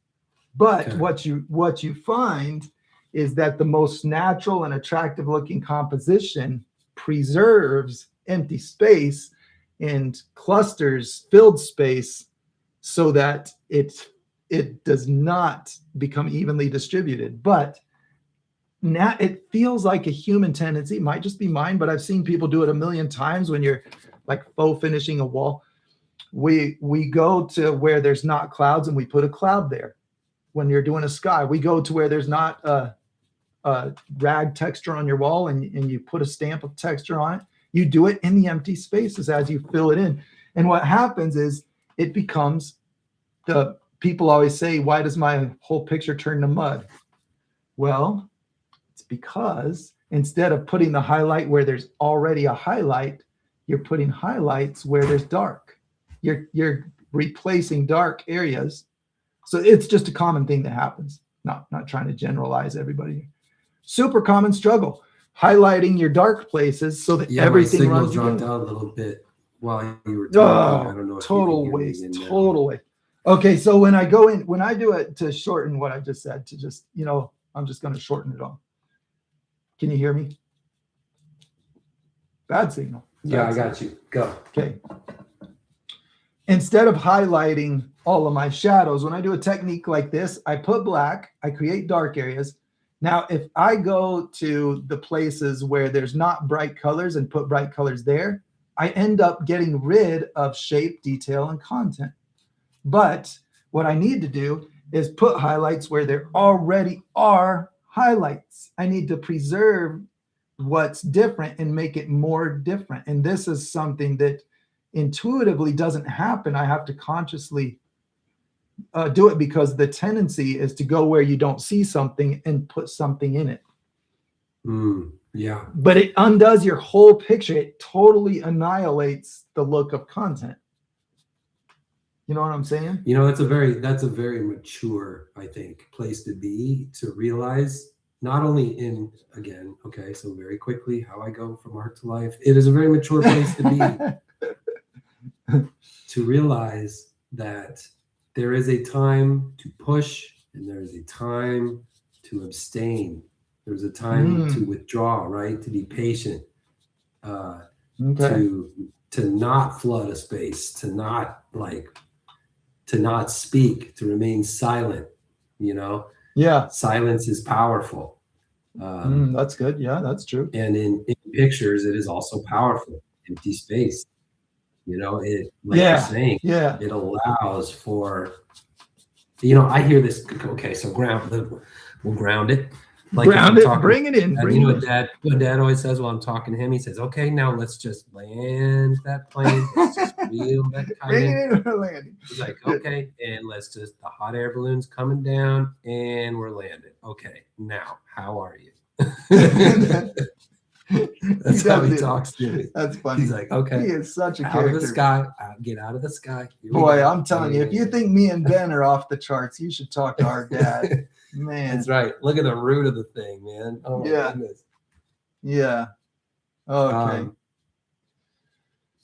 But what you find is that the most natural and attractive looking composition preserves empty space and clusters filled space so that it does not become evenly distributed. But now it feels like a human tendency. It might just be mine, but I've seen people do it a million times when you're like faux finishing a wall. We go to where there's not clouds and we put a cloud there. When you're doing a sky, we go to where there's not a rag texture on your wall and you put a stamp of texture on it. You do it in the empty spaces as you fill it in. And what happens is it becomes people always say, why does my whole picture turn to mud? Well, it's because instead of putting the highlight where there's already a highlight, you're putting highlights where there's dark. You're replacing dark areas. So it's just a common thing that happens. Not trying to generalize everybody. Super common struggle. Highlighting your dark places so that everything runs together. Dropped out a little bit while you were talking. I don't know if total waste. Totally. Okay, so when I do it to shorten what I just said, to just, I'm just going to shorten it all. Can you hear me? Bad signal. Yeah, I got you. Go. Okay. instead of highlighting all of my shadows, when I do a technique like this, I put black, I create dark areas. Now, if I go to the places where there's not bright colors and put bright colors there, I end up getting rid of shape, detail, and content. But what I need to do is put highlights where there already are highlights. I need to preserve what's different and make it more different. And this is something that intuitively doesn't happen. I have to consciously do it, because the tendency is to go where you don't see something and put something in it. Yeah. But it undoes your whole picture. It totally annihilates the look of content. You know what I'm saying? You know, that's a very mature, I think, place to be, to realize not only in, again, okay, so very quickly, how I go from art to life. It is a very mature place to be to realize that there is a time to push and there is a time to abstain. There's a time to withdraw, right? To be patient, to not flood a space, to not speak, to remain silent, you know? Yeah. Silence is powerful. That's good. Yeah, that's true. And in pictures, it is also powerful. Empty space. You know, it, like you're saying, it allows for, you know, I hear this, okay, so we'll ground it. Like ground it, bring it in. You know what dad always says while I'm talking to him? He says, okay, now let's just land that plane. Let's just reel that kite in. Landing. He's like, okay, and let's just, the hot air balloon's coming down and we're landing. Okay, now, how are you? That's how he talks to me. That's funny. He's like, okay, he is such a out character. of the sky, get out of the sky. Boy, I'm telling you, if you think me and Ben are off the charts, you should talk to our dad. Man, that's right. Look at the root of the thing, man. Oh my goodness. Yeah. Okay.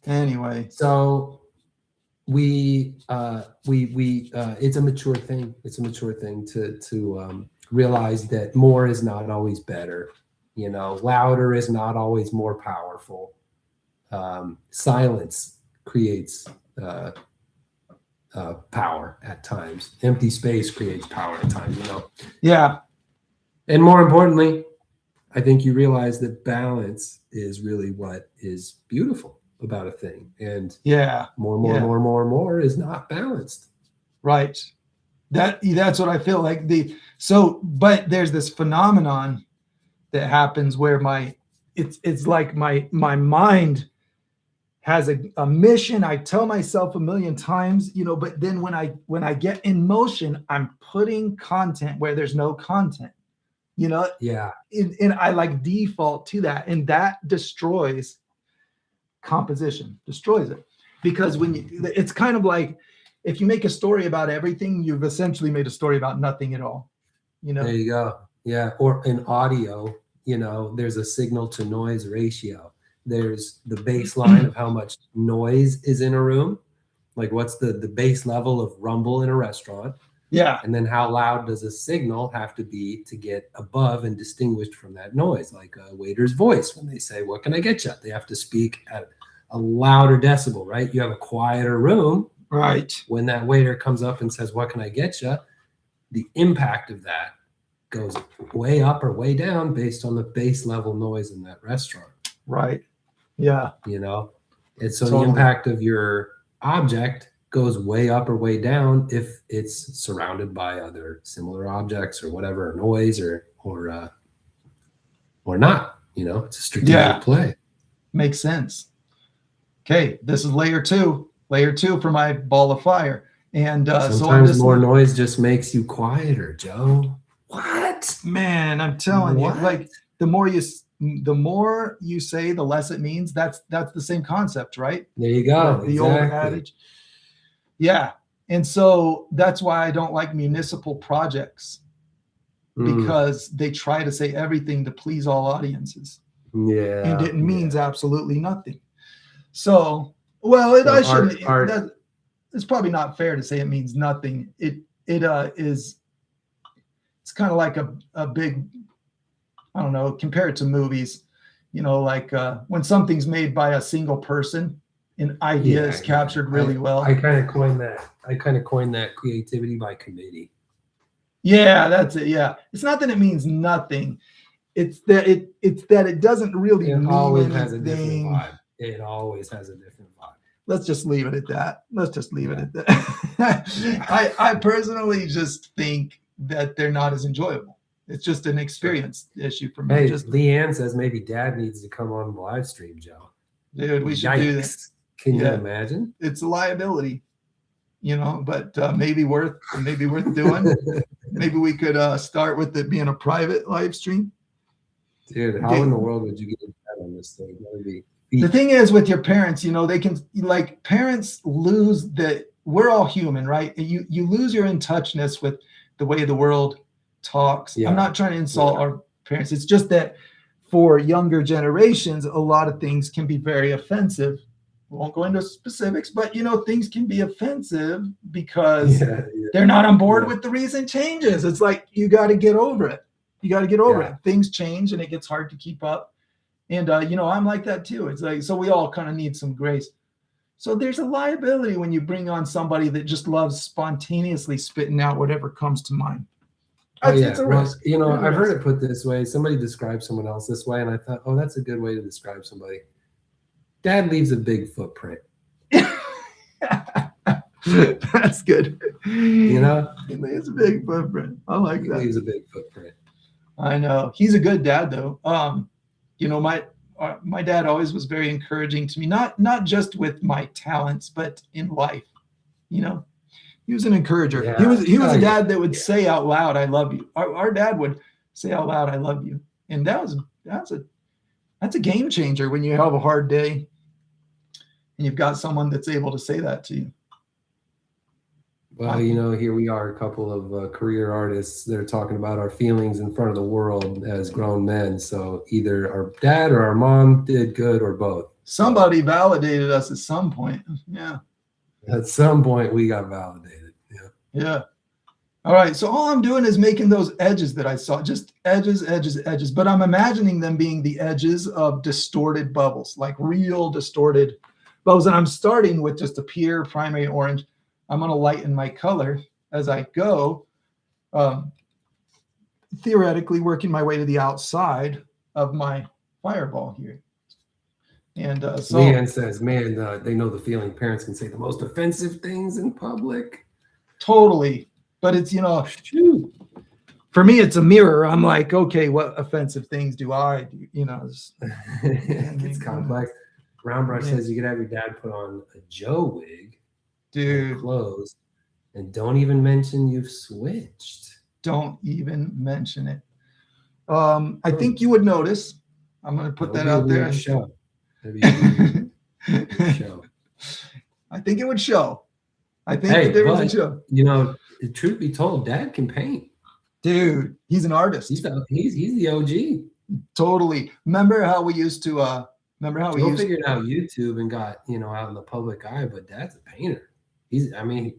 Anyway, so we it's a mature thing. It's a mature thing to realize that more is not always better. You know, louder is not always more powerful. Silence creates power at times. Empty space creates power at times, you know? Yeah. And more importantly, I think you realize that balance is really what is beautiful about a thing. And more is not balanced. Right. That's what I feel like. But there's this phenomenon that happens where it's like my mind has a mission. I tell myself a million times, you know, but then when I get in motion, I'm putting content where there's no content, you know? Yeah. And I like default to that, and that destroys composition, destroys it. Because it's kind of like, if you make a story about everything, you've essentially made a story about nothing at all, you know? There you go. Yeah. Or in audio, you know, there's a signal to noise ratio. There's the baseline of how much noise is in a room. Like what's the base level of rumble in a restaurant. Yeah. And then how loud does a signal have to be to get above and distinguished from that noise? Like a waiter's voice, when they say, what can I get you? They have to speak at a louder decibel, right? You have a quieter room. Right. When that waiter comes up and says, what can I get you? The impact of that goes way up or way down based on the base level noise in that restaurant. Right. Yeah. You know, and so the impact of your object goes way up or way down if it's surrounded by other similar objects or whatever, noise or not. You know, it's a strategic play. Makes sense. Okay, this is layer two for my ball of fire. And sometimes more noise just makes you quieter, Joe. What? Man, I'm telling you, like the more you say, the less it means. That's the same concept, right? There you go. The old adage. Yeah. And so that's why I don't like municipal projects, because they try to say everything to please all audiences. Yeah. And it means absolutely nothing. So, well, it's probably not fair to say it means nothing. It's kind of like a big, I don't know, compare it to movies, you know, like when something's made by a single person, and ideas captured really well. I kind of coined that creativity by committee. Yeah, that's it. Yeah, it's not that it means nothing. It's that it doesn't really mean always anything. has a different vibe. It always has a different vibe. Let's just leave it at that. I personally just think that they're not as enjoyable. It's just an experience issue for me. Hey, Leanne says maybe Dad needs to come on the live stream, Joe. Dude, we should do this. Can you imagine? It's a liability, but maybe worth doing. Maybe we could start with it being a private live stream. Dude, how in the world would you get that on this thing? That would be. The thing is with your parents, they can, like, parents lose we're all human, right? You lose your in touchness with the way the world talks. I'm not trying to insult our parents. It's just that for younger generations, a lot of things can be very offensive. We won't go into specifics, but things can be offensive because they're not on board with the recent changes. It's like, you got to get over it. it. Things change and it gets hard to keep up. And, I'm like that too. It's like, so we all kind of need some grace. So there's a liability when you bring on somebody that just loves spontaneously spitting out whatever comes to mind. It's a risk. I've heard it put this way. Somebody described someone else this way, and I thought, oh, that's a good way to describe somebody. Dad leaves a big footprint. That's good. He leaves a big footprint. I like that. He leaves a big footprint. I know. He's a good dad, though. My dad always was very encouraging to me, not just with my talents, but in life. He was an encourager. Yeah. He was a dad that would say out loud, "I love you." Our dad would say out loud, "I love you," and that's a game changer when you have a hard day, and you've got someone that's able to say that to you. Well, here we are, a couple of career artists that are talking about our feelings in front of the world as grown men. So either our dad or our mom did good, or both. Somebody validated us at some point. Yeah. At some point, we got validated. Yeah. Yeah. All right. So all I'm doing is making those edges that I saw, just edges. But I'm imagining them being the edges of distorted bubbles, like real distorted bubbles. And I'm starting with just a pure primary orange. I'm going to lighten my color as I go, theoretically working my way to the outside of my fireball here. And so Leanne says, man, they know the feeling. Parents can say the most offensive things in public. Totally. But it's, for me, it's a mirror. I'm like, okay, what offensive things do I do? It's complex. Roundbrush says you could have your dad put on a Joe wig. Dude, clothes, and don't even mention you've switched. Don't even mention it. I think you would notice. I'm going to put that out there. Show. I think it would show. I think there was a show. Truth be told, Dad can paint. Dude, he's an artist. He's the OG. Totally. Remember how we used to? Figured out YouTube and got out in the public eye, but Dad's a painter.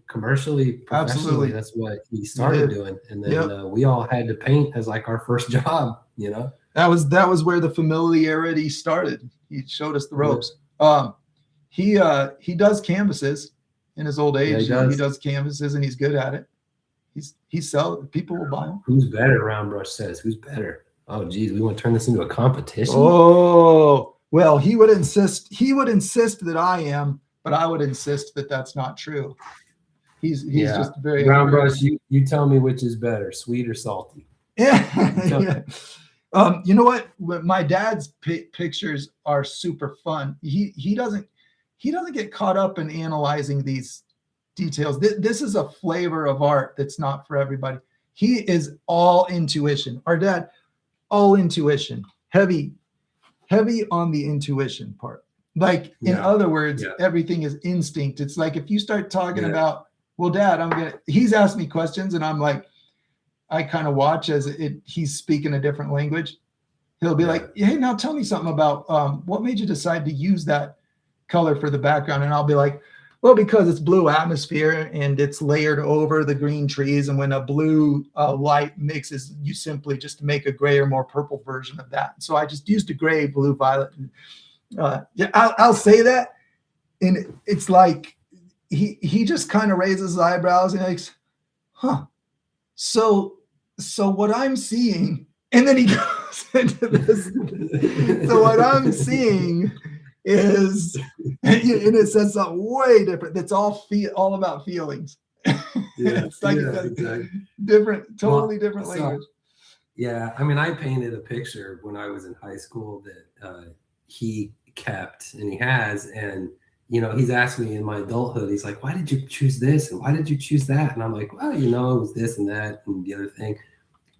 Commercially, professionally, that's what he started doing, and then we all had to paint as like our first job. That was where the familiarity started. He showed us the ropes. He does canvases in his old age. He does canvases, and he's good at it. He sells. People will buy them. Who's better? Roundbrush says. Who's better? Oh, geez, we want to turn this into a competition. Oh, well, he would insist that I am. But I would insist that that's not true. He's just very Roundbrush. You tell me which is better, sweet or salty. Yeah. You know what? My dad's pictures are super fun. He doesn't get caught up in analyzing these details. This is a flavor of art that's not for everybody. He is all intuition. Our dad, all intuition, heavy on the intuition part. Like, in other words, everything is instinct. It's like if you start talking about, well, Dad, he's asked me questions, and I'm like, I kind of watch as he's speaking a different language. He'll be like, hey, now tell me something about what made you decide to use that color for the background? And I'll be like, well, because it's blue atmosphere and it's layered over the green trees. And when a blue light mixes, you simply just make a gray or more purple version of that. So I just used a gray, blue, violet. I'll say that. and it's like he just kind of raises his eyebrows and like, huh. So what I'm seeing, and then he goes into this. So what I'm seeing is, and it says something way different. That's all about feelings. It's like exactly. totally different language. Yeah, I mean, I painted a picture when I was in high school that he kept, and he has, and he's asked me in my adulthood, he's like, why did you choose this and why did you choose that? And I'm like, well, it was this and that and the other thing.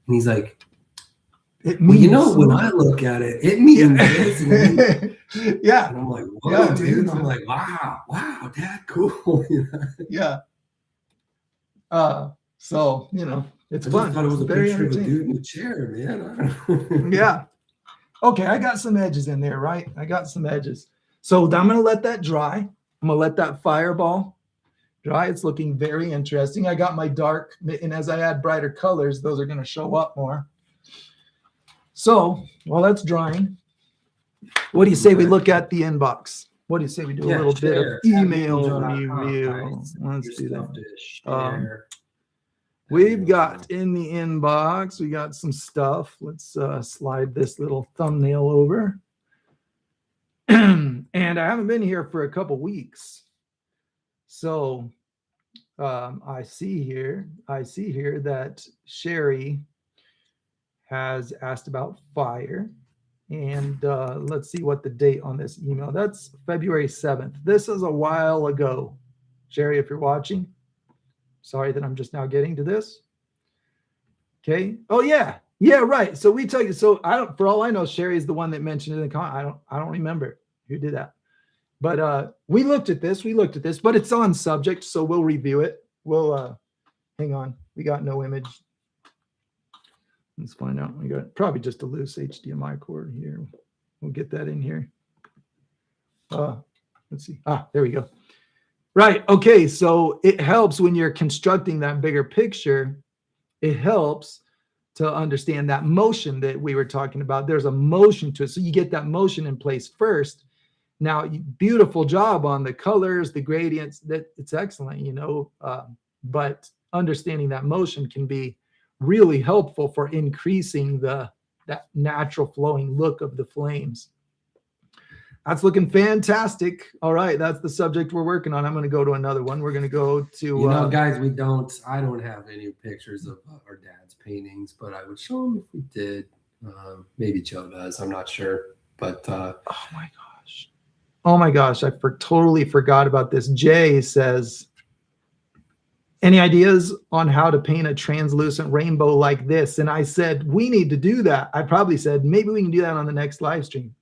And he's like, when I look at it, it means this. And yeah. And I'm like, whoa, dude. I'm like, wow, Dad, cool. Yeah. So, it's fun. I thought it was a very picture of a dude in a chair, man. Yeah. Okay, I got some edges in there, right? I got some edges. So I'm going to let that dry. I'm going to let that fireball dry. It's looking very interesting. I got my dark, and as I add brighter colors, those are going to show up more. So while that's drying, what do you say we look at the inbox? What do you say we do a little bit of email review? Let's do that. We've got in the inbox, we got some stuff. Let's slide this little thumbnail over. And I haven't been here for a couple weeks. So I see here that Sherry has asked about fire. And let's see what the date on this email. That's February 7th. This is a while ago. Sherry, if you're watching, sorry that I'm just now getting to this. Okay. Oh yeah. Yeah, right. So we tell you, so for all I know, Sherry is the one that mentioned it in the comment. I don't remember who did that. But we looked at this, but it's on subject, so we'll review it. We'll hang on. We got no image. Let's find out. We got probably just a loose HDMI cord here. We'll get that in here. Let's see. There we go. Right. Okay. So it helps when you're constructing that bigger picture. It helps to understand that motion that we were talking about. There's a motion to it. So you get that motion in place first. Now, beautiful job on the colors, the gradients. That it's excellent, but understanding that motion can be really helpful for increasing that natural flowing look of the flames. That's looking fantastic. All right, that's the subject we're working on. I'm going to go to another one. We're going to go to guys, I don't have any pictures of our dad's paintings, but I would show them if we did. Maybe Joe does, I'm not sure, but oh my gosh, I totally forgot about this. Jay says, any ideas on how to paint a translucent rainbow like this? And I said, we need to do that. I probably said, maybe we can do that on the next live stream.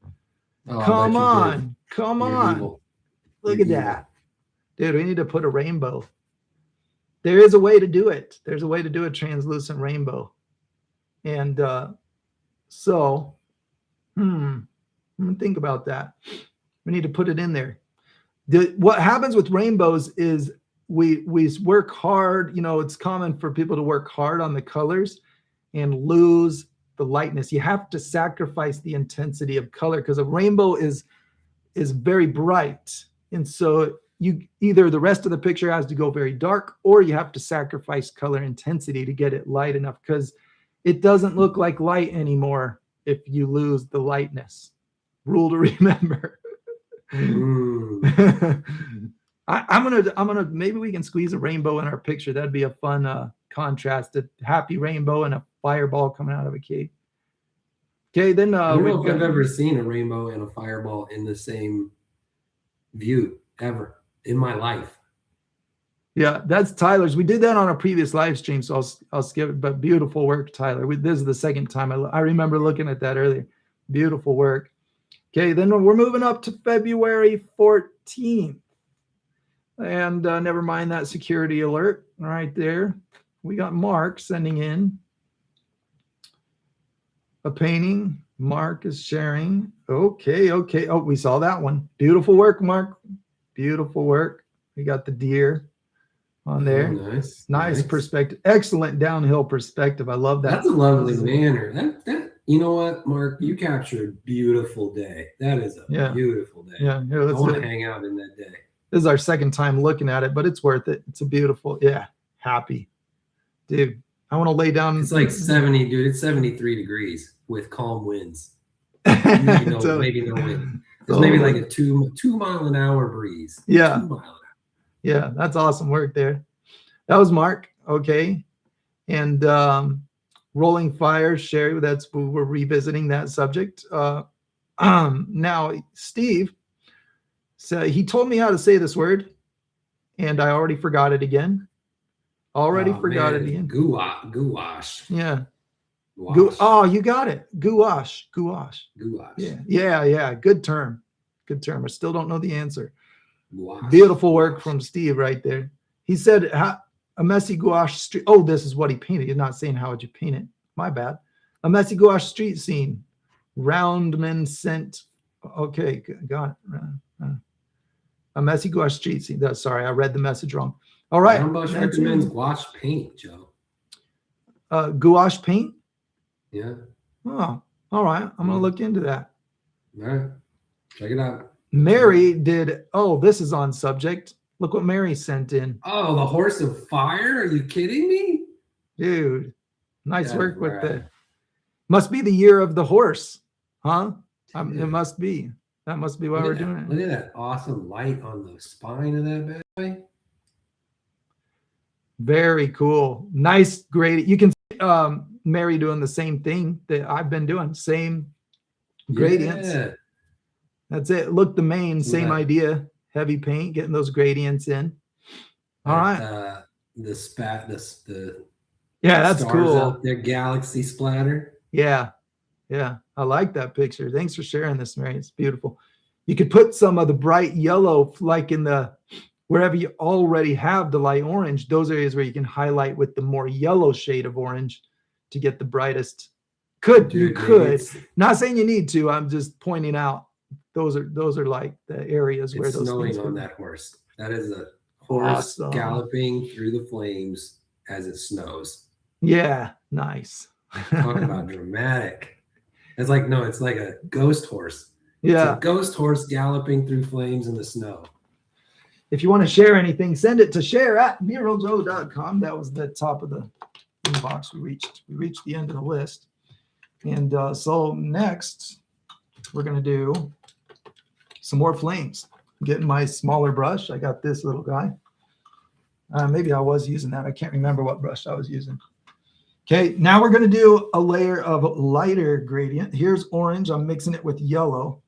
Oh, come on. Look at that. Dude, we need to put a rainbow. There is a way to do it. There's a way to do a translucent rainbow. And so, think about that. We need to put it in there. What happens with rainbows is we work hard. It's common for people to work hard on the colors and lose the lightness. You have to sacrifice the intensity of color because a rainbow is very bright. And so either the rest of the picture has to go very dark, or you have to sacrifice color intensity to get it light enough, because it doesn't look like light anymore if you lose the lightness. Rule to remember. I'm gonna maybe we can squeeze a rainbow in our picture. That'd be a fun contrast, a happy rainbow and a fireball coming out of a cave. Okay, then I don't know if I've ever seen a rainbow and a fireball in the same view ever in my life. Yeah, that's Tyler's. We did that on a previous live stream, so I'll skip it. But beautiful work, Tyler. This is the second time I remember looking at that earlier. Beautiful work. Okay, then we're moving up to February 14th. And never mind that security alert right there. We got Mark sending in a painting. Mark is sharing. Okay. Oh, we saw that one. Beautiful work, Mark. Beautiful work. We got the deer on there. Oh, nice perspective. Excellent downhill perspective. I love that. That's a lovely manner. That you know what, Mark? You captured a beautiful day. That is a beautiful day. Yeah. Here, I want to hang out in that day. This is our second time looking at it, but it's worth it. It's a beautiful, yeah, happy. Dude, I want to lay down. It's like 70, dude. It's 73 degrees with calm winds. Maybe no wind. There's maybe like a 2 mile an hour breeze. Yeah. 2 mile an hour. Yeah, that's awesome work there. That was Mark. Okay. And Rolling Fire, Sherry, we're revisiting that subject. Now, Steve, so he told me how to say this word, and I already forgot it again. It again. Gouache. Yeah. Gouache. You got it. Gouache. Gouache. Yeah. Good term. I still don't know the answer. Gouache. Beautiful work from Steve right there. He said a messy gouache street. Oh, this is what he painted. He's not saying how would you paint it. My bad. A messy gouache street scene. Roundman scent. Okay, got it. A messy gouache street scene. Sorry, I read the message wrong. All right. Brownbush recommends gouache paint, Joe. Gouache paint? Yeah. Oh, all right. I'm going to look into that. All right. Check it out. Mary did. Oh, this is on subject. Look what Mary sent in. Oh, the Horse of Fire? Are you kidding me? Dude, nice work with the. Must be the year of the horse, huh? It must be. That must be why we're doing it. Look at that awesome light on the spine of that bad boy. Very cool. Nice, great. You can see Mary doing the same thing that I've been doing. Same gradients. Yeah. That's it. Look, the main, same idea. Heavy paint, getting those gradients in. All right. Yeah, that's cool. Their galaxy splatter. Yeah. I like that picture. Thanks for sharing this, Mary. It's beautiful. You could put some of the bright yellow, like in wherever you already have the light orange, those areas where you can highlight with the more yellow shade of orange to get the brightest. You could. Not saying you need to. I'm just pointing out those are like the areas where those snowing on that horse. That is a horse galloping through the flames as it snows. Yeah, nice. Talk about dramatic. It's like a ghost horse. Yeah. It's a ghost horse galloping through flames in the snow. If you want to share anything, send it to share@muraljoe.com. That was the top of the inbox we reached the end of the list. And so next we're going to do some more flames. I'm getting my smaller brush. I got this little guy. Maybe I was using that. I can't remember what brush I was using. Okay, now we're going to do a layer of lighter gradient. Here's orange. I'm mixing it with yellow.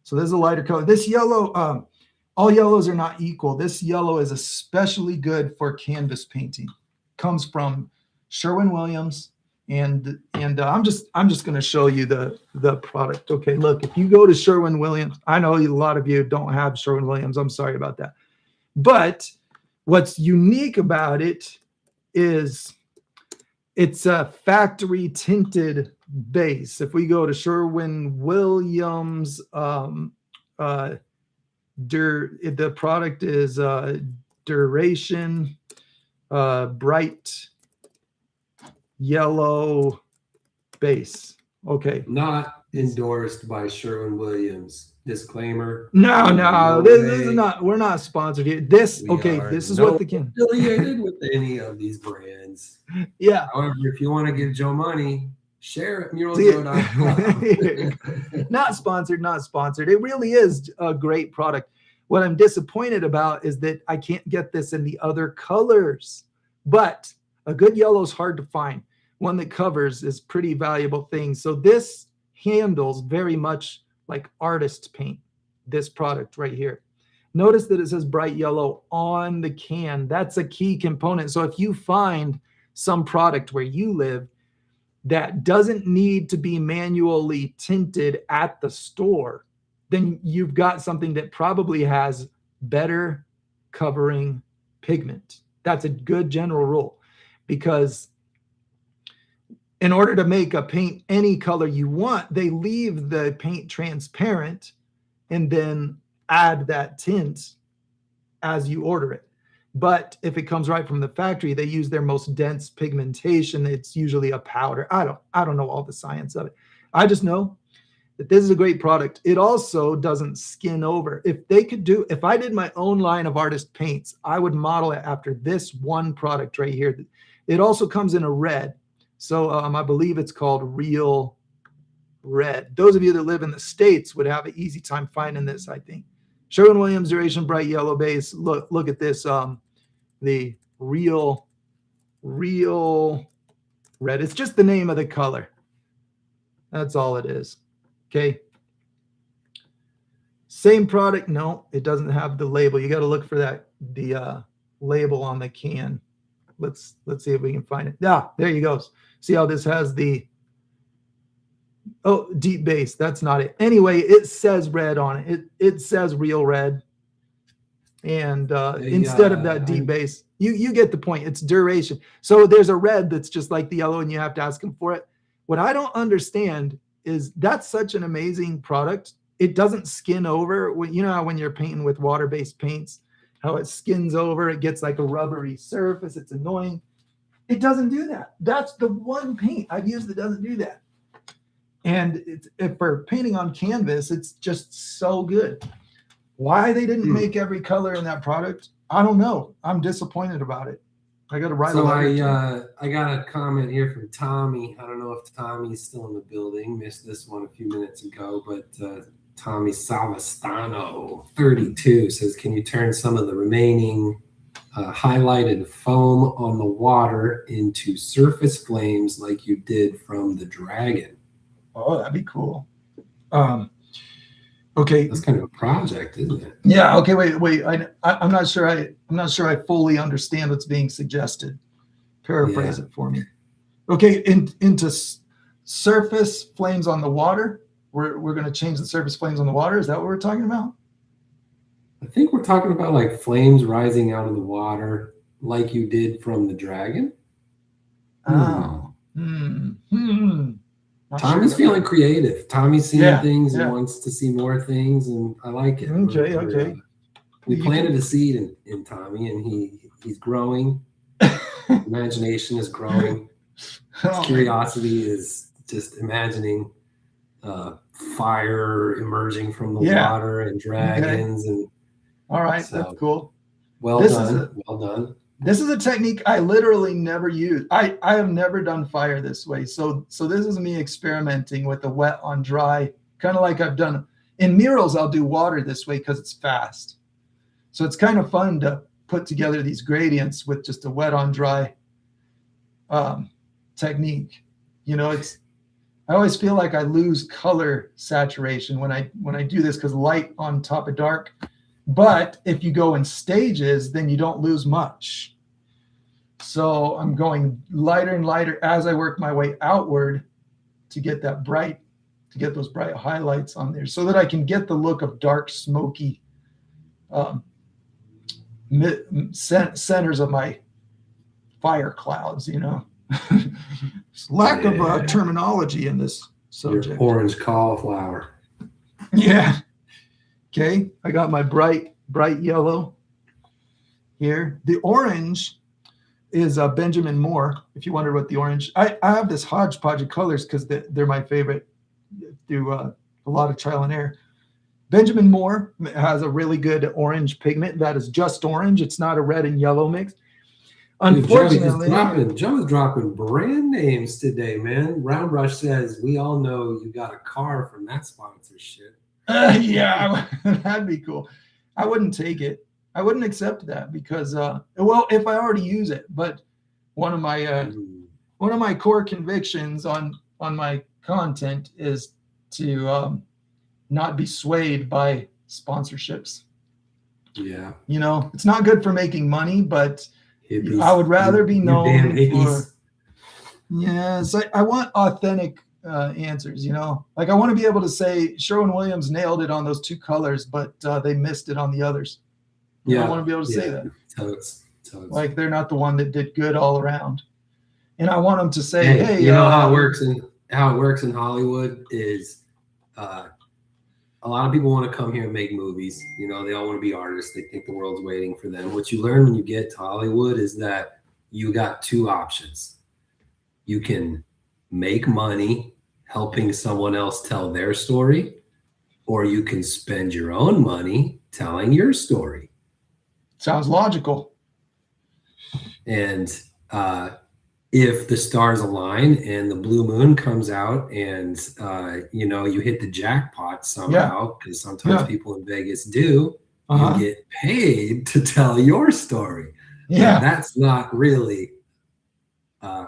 So this is a lighter color. This yellow, all yellows are not equal. This yellow is especially good for canvas painting. Comes from Sherwin-Williams, and I'm just going to show you the product. Okay, look, if you go to Sherwin-Williams, I know a lot of you don't have Sherwin-Williams. I'm sorry about that. But what's unique about it is it's a factory tinted base. If we go to Sherwin-Williams, the product is Duration Bright Yellow Base. Okay. Not endorsed by Sherwin-Williams. Disclaimer. No, this is not. We're not sponsored here. This is what the can affiliated with any of these brands. Yeah. However, if you want to give Joe money, share at muraljoe.com. Not sponsored. It really is a great product. What I'm disappointed about is that I can't get this in the other colors. But a good yellow is hard to find. One that covers is pretty valuable thing. So this handles very much like artist paint, this product right here. Notice that it says bright yellow on the can. That's a key component. So if you find some product where you live that doesn't need to be manually tinted at the store, then you've got something that probably has better covering pigment. That's a good general rule, because in order to make a paint any color you want, they leave the paint transparent and then add that tint as you order it. But if it comes right from the factory, they use their most dense pigmentation. It's usually a powder. I don't know all the science of it. I just know that this is a great product. It also doesn't skin over. If I did my own line of artist paints, I would model it after this one product right here. It also comes in a red. So I believe it's called Real Red. Those of you that live in the States would have an easy time finding this, I think. Sherwin-Williams Duration Bright Yellow Base. Look at this. The Real Red. It's just the name of the color. That's all it is. Okay. Same product. No, it doesn't have the label. You got to look for the label on the can. Let's see if we can find it. Yeah, there you go. See how this has the deep base. That's not it. Anyway, it says red on it. It says Real Red. And instead of that deep base, you get the point. It's duration. So there's a red that's just like the yellow and you have to ask them for it. What I don't understand is that's such an amazing product. It doesn't skin over. You know how when you're painting with water-based paints, how it skins over, it gets like a rubbery surface. It's annoying. It doesn't do that. That's the one paint I've used that doesn't do that. And if for painting on canvas, it's just so good. Why they didn't make every color in that product, I don't know. I'm disappointed about it. I got to write. So I got a comment here from Tommy. I don't know if Tommy's still in the building. Missed this one a few minutes ago, but Tommy Savastano 32 says, "Can you turn some of the remaining highlighted foam on the water into surface flames like you did from the Dragon?" Oh, that'd be cool. Okay, that's kind of a project, isn't it? Yeah. Okay. Wait. I'm not sure. I'm not sure I fully understand what's being suggested. Paraphrase it for me. Okay. Into surface flames on the water. We're going to change the surface flames on the water. Is that what we're talking about? I think we're talking about like flames rising out of the water, like you did from the Dragon. Oh. Tommy's feeling creative. Tommy's seeing things and wants to see more things, and I like it. Okay. We planted a seed in Tommy, and he's growing. Imagination is growing. His curiosity is just imagining fire emerging from the water and dragons. And all right, so, that's cool. Well done. This is a technique I literally never use. I have never done fire this way. So this is me experimenting with the wet on dry, kind of like I've done in murals. I'll do water this way because it's fast. So it's kind of fun to put together these gradients with just a wet on dry technique. You know, I always feel like I lose color saturation when I do this because light on top of dark. But if you go in stages, then you don't lose much. So I'm going lighter and lighter as I work my way outward to get those bright highlights on there so that I can get the look of dark, smoky centers of my fire clouds, you know. Lack of terminology in this subject. Your orange cauliflower. Yeah. Okay, I got my bright yellow here. The orange is Benjamin Moore. If you wonder what the orange, I have this hodgepodge of colors because they're my favorite through a lot of trial and error. Benjamin Moore has a really good orange pigment that is just orange. It's not a red and yellow mix. Unfortunately, Joe is dropping brand names today, man. Round Brush says, "We all know you got a car from that sponsorship." Yeah, that'd be cool. I wouldn't take it. I wouldn't accept that because, well, if I already use it, but one of my core convictions on my content is to not be swayed by sponsorships. Yeah, you know, it's not good for making money, but I would rather be known for. Yes, I want authentic answers, you know, like I want to be able to say Sherwin-Williams nailed it on those two colors, but they missed it on the others. I want to be able to say that. Like they're not the one that did good all around. And I want them to say, hey, you know how it works in Hollywood is a lot of people want to come here and make movies. You know, they all want to be artists. They think the world's waiting for them. What you learn when you get to Hollywood is that you got two options. You can make money helping someone else tell their story, or you can spend your own money telling your story. Sounds logical. And if the stars align and the blue moon comes out and, you hit the jackpot somehow, because sometimes people in Vegas do, you get paid to tell your story. Yeah. But that's not really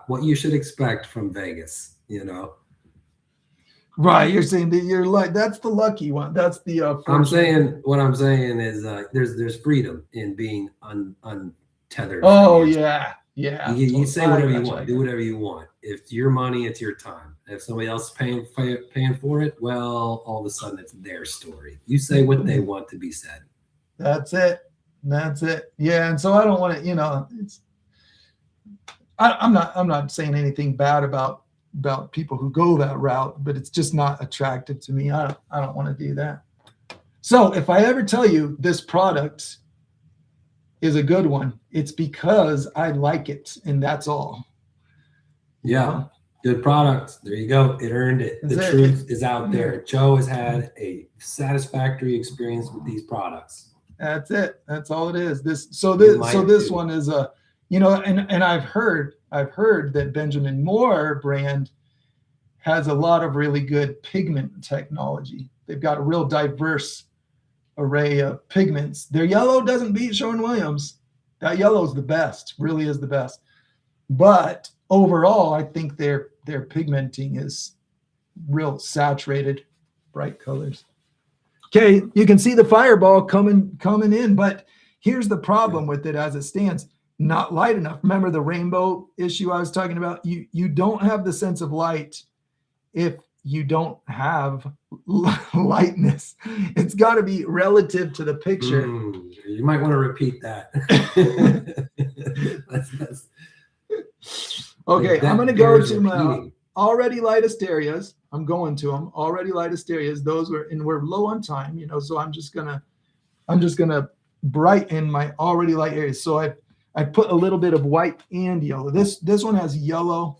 what you should expect from Vegas, Right. You're saying that you're like, that's the lucky one. That's the, what I'm saying is there's freedom in being untethered. Oh, yeah. Yeah. You say whatever you want, do whatever you want. If it's your money, it's your time. If somebody else is paying for it, well, all of a sudden it's their story. You say what they want to be said. That's it. Yeah. And so I don't want to, I'm not saying anything bad about people who go that route, but it's just not attractive to me. I don't want to do that. So if I ever tell you this product is a good one, it's because I like it, and that's all. Yeah. Good product. There you go. It earned it. The truth is out there. Joe has had a satisfactory experience with these products. That's it. That's all it is. This one is a, and I've heard that Benjamin Moore brand has a lot of really good pigment technology. They've got a real diverse array of pigments. Their yellow doesn't beat Sherwin-Williams. That yellow is the best, really is the best. But overall, I think their pigmenting is real saturated, bright colors. Okay, you can see the fireball coming in, but here's the problem with it as it stands. Not light enough. Remember the rainbow issue I was talking about? You don't have the sense of light if you don't have lightness. It's got to be relative to the picture. You might want to repeat that. Okay, I'm going to go to my already light asterias. I'm going to them. Already light asterias. We're low on time, so I'm just gonna brighten my already light areas. So I put a little bit of white and yellow. This one has yellow.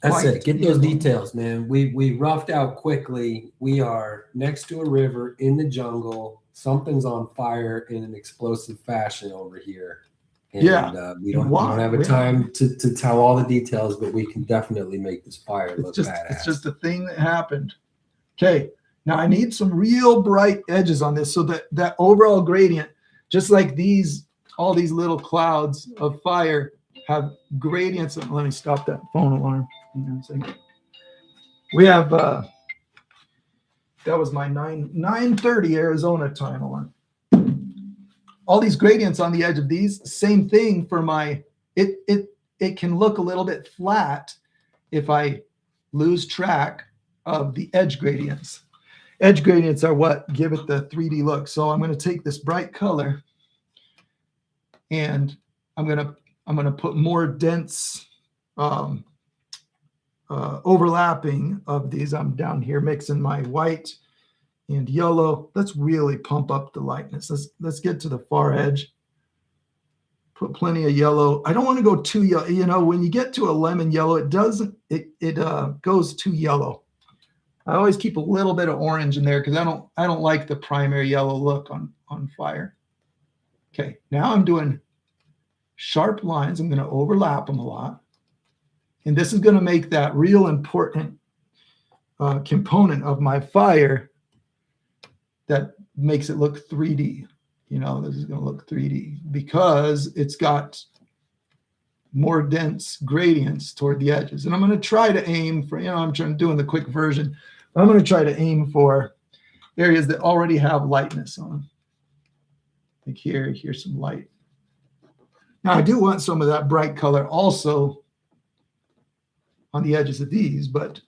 That's it. Get those details, man. We roughed out quickly. We are next to a river in the jungle. Something's on fire in an explosive fashion over here. And we don't have a time to tell all the details, but we can definitely make this fire look badass. It's just a thing that happened. Okay. Now I need some real bright edges on this so that overall gradient, just like all these little clouds of fire have gradients. Let me stop that phone alarm. We have that was my 9:30 Arizona time alarm. All these gradients on the edge of these, same thing for it can look a little bit flat if I lose track of the edge gradients. Edge gradients are what give it the 3D look. So I'm going to take this bright color and I'm going to put more dense overlapping of these. I'm down here mixing my white and yellow. Let's really pump up the lightness. Let's get to the far edge. Put plenty of yellow. I don't want to go too yellow. When you get to a lemon yellow, it goes too yellow. I always keep a little bit of orange in there because I don't like the primary yellow look on fire. Okay, now I'm doing sharp lines. I'm going to overlap them a lot. And this is going to make that real important component of my fire that makes it look 3D. This is going to look 3D because it's got more dense gradients toward the edges. And I'm going to try to aim for, I'm doing the quick version. I'm going to try to aim for areas that already have lightness on them. Like here's some light. Now I do want some of that bright color also on the edges of these, but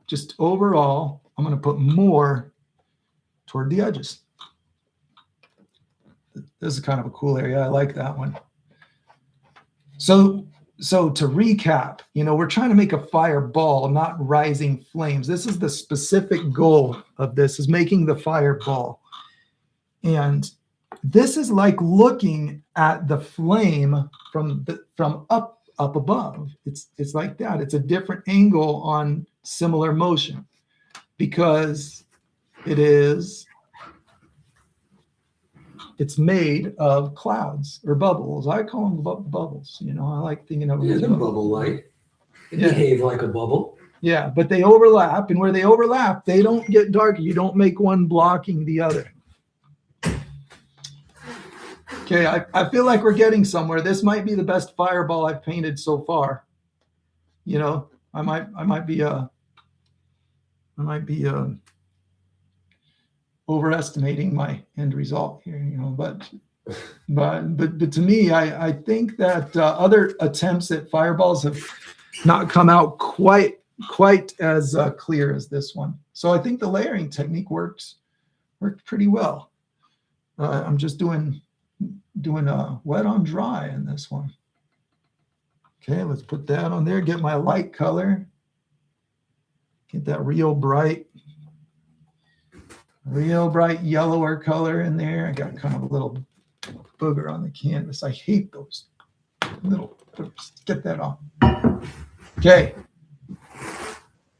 just overall, I'm going to put more toward the edges. This is kind of a cool area. I like that one. So to recap, we're trying to make a fireball, not rising flames. This is the specific goal of this, is making the fireball. And this is like looking at the flame from up above. It's like that. It's a different angle on similar motion because it's made of clouds or bubbles. I call them bubbles. You know, I like thinking of them as they're bubble light. They Yeah. behave like a bubble. Yeah, but they overlap, and where they overlap, they don't get darker. You don't make one blocking the other. Okay, I feel like we're getting somewhere. This might be the best fireball I've painted so far. You know, I might be overestimating my end result here. You know, but to me, I think that other attempts at fireballs have not come out quite as clear as this one. So I think the layering technique worked pretty well. I'm just doing wet on dry in this one. Okay, let's put that on there. Get my light color. Get that real bright yellower color in there. I got kind of a little booger on the canvas. I hate those little boogers. Get that off. Okay.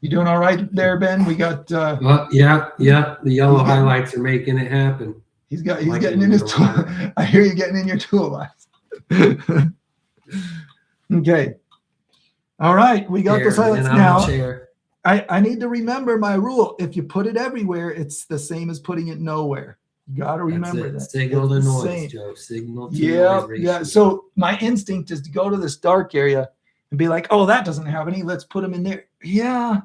You doing all right there, Ben? We got yeah. The yellow highlights are making it happen. He's getting in his tool. I hear you getting in your toolbox. Okay. All right. We got those highlights now. I need to remember my rule. If you put it everywhere, it's the same as putting it nowhere. You got to remember that. Signal to noise, Joe. Signal to noise ratio. Yeah. So my instinct is to go to this dark area and be like, oh, that doesn't have any. Let's put them in there. Yeah,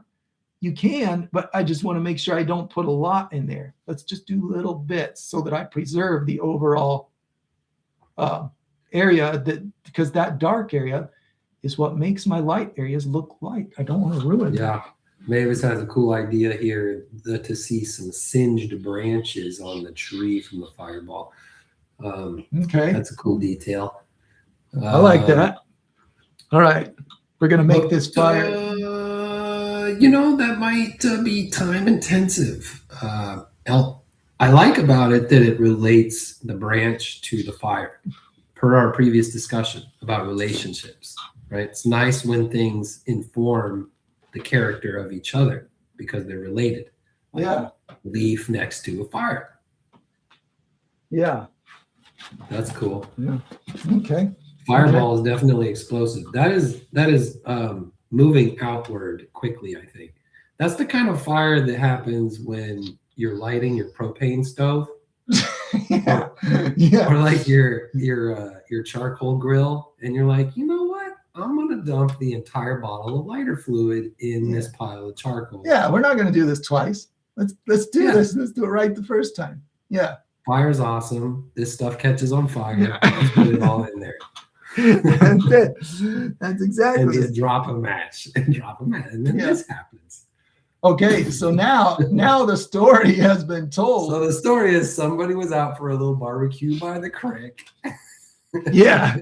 you can, but I just want to make sure I don't put a lot in there. Let's just do little bits so that I preserve the overall area, because that dark area is what makes my light areas look light. I don't want to ruin Yeah. Mavis has a cool idea here to see some singed branches on the tree from the fireball. Okay. That's a cool detail. I like that. All right. We're going to make this fire. That might be time intensive. I like about it that it relates the branch to the fire, per our previous discussion about relationships, right? It's nice when things inform the character of each other because they're related. Like Yeah. Leaf next to a fire. Yeah. That's cool. Yeah. Okay. Fireball is definitely explosive. That is moving outward quickly, I think. That's the kind of fire that happens when you're lighting your propane stove. Yeah. Or like your charcoal grill, and you're like, you know what? I'm gonna dump the entire bottle of lighter fluid in this pile of charcoal. Yeah, we're not gonna do this twice. Let's do this. Let's do it right the first time. Yeah. Fire's awesome. This stuff catches on fire. Let's put it all in there. That's it. That's exactly and just it. drop a match, and then this happens. Okay, so now the story has been told. So the story is somebody was out for a little barbecue by the creek. Yeah,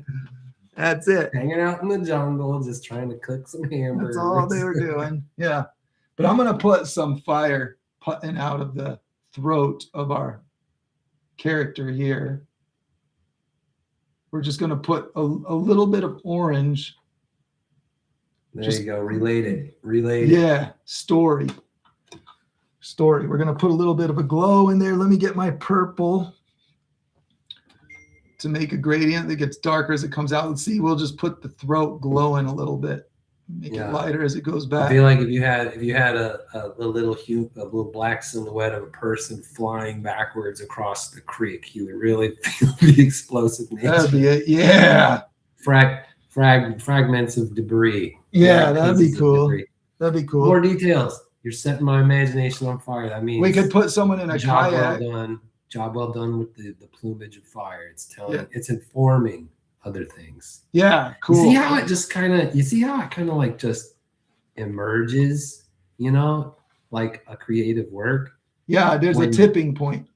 that's it. Hanging out in the jungle, just trying to cook some hamburgers. That's all they were doing. Yeah, but I'm gonna put some fire putting out of the throat of our character here. We're just gonna put a little bit of orange. There you go. Related. Yeah, story. We're gonna put a little bit of a glow in there. Let me get my purple to make a gradient that gets darker as it comes out. Let's see. We'll just put the throat glowing a little bit. Make it lighter as it goes back. I feel like if you had a little black silhouette of a person flying backwards across the creek, you would really feel the explosive nature. That'd be it. Yeah. Fragments of debris. Yeah, that'd be cool. That'd be cool. More details. You're setting my imagination on fire. That means we could put someone in a kayak. Job well done with the plumage of fire. It's telling. It's informing other things. Yeah, cool. You see how it just kind of like just emerges, like a creative work. Yeah, there's a tipping point.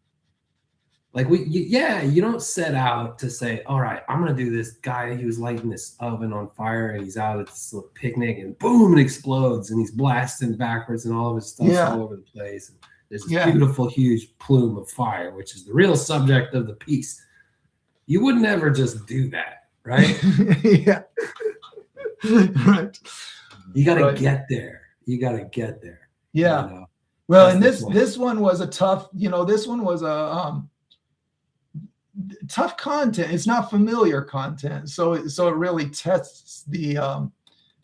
Like you don't set out to say, all right, I'm gonna do this guy. He was lighting this oven on fire, and he's out at this little picnic, and boom, it explodes, and he's blasting backwards, and all of his stuff's all over the place. And there's this beautiful, huge plume of fire, which is the real subject of the piece. You would never just do that, right? Yeah. Right. You got to Right. get there. You got to get there. Yeah. You know? Well, That's and the this point. this one was a tough, this one was a tough content. It's not familiar content, so it really tests the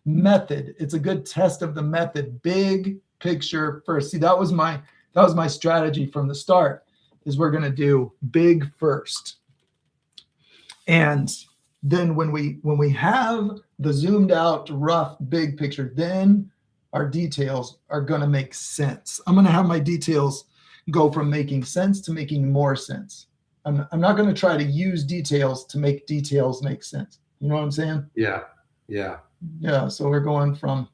method. It's a good test of the method. Big picture first. See, that was my strategy from the start. Is we're going to do big first, and then when we have the zoomed out rough big picture, then our details are going to make sense. I'm going to have my details go from making sense to making more sense. I'm not going to try to use details to make details make sense. You know what I'm saying? Yeah. Yeah. Yeah. So we're going to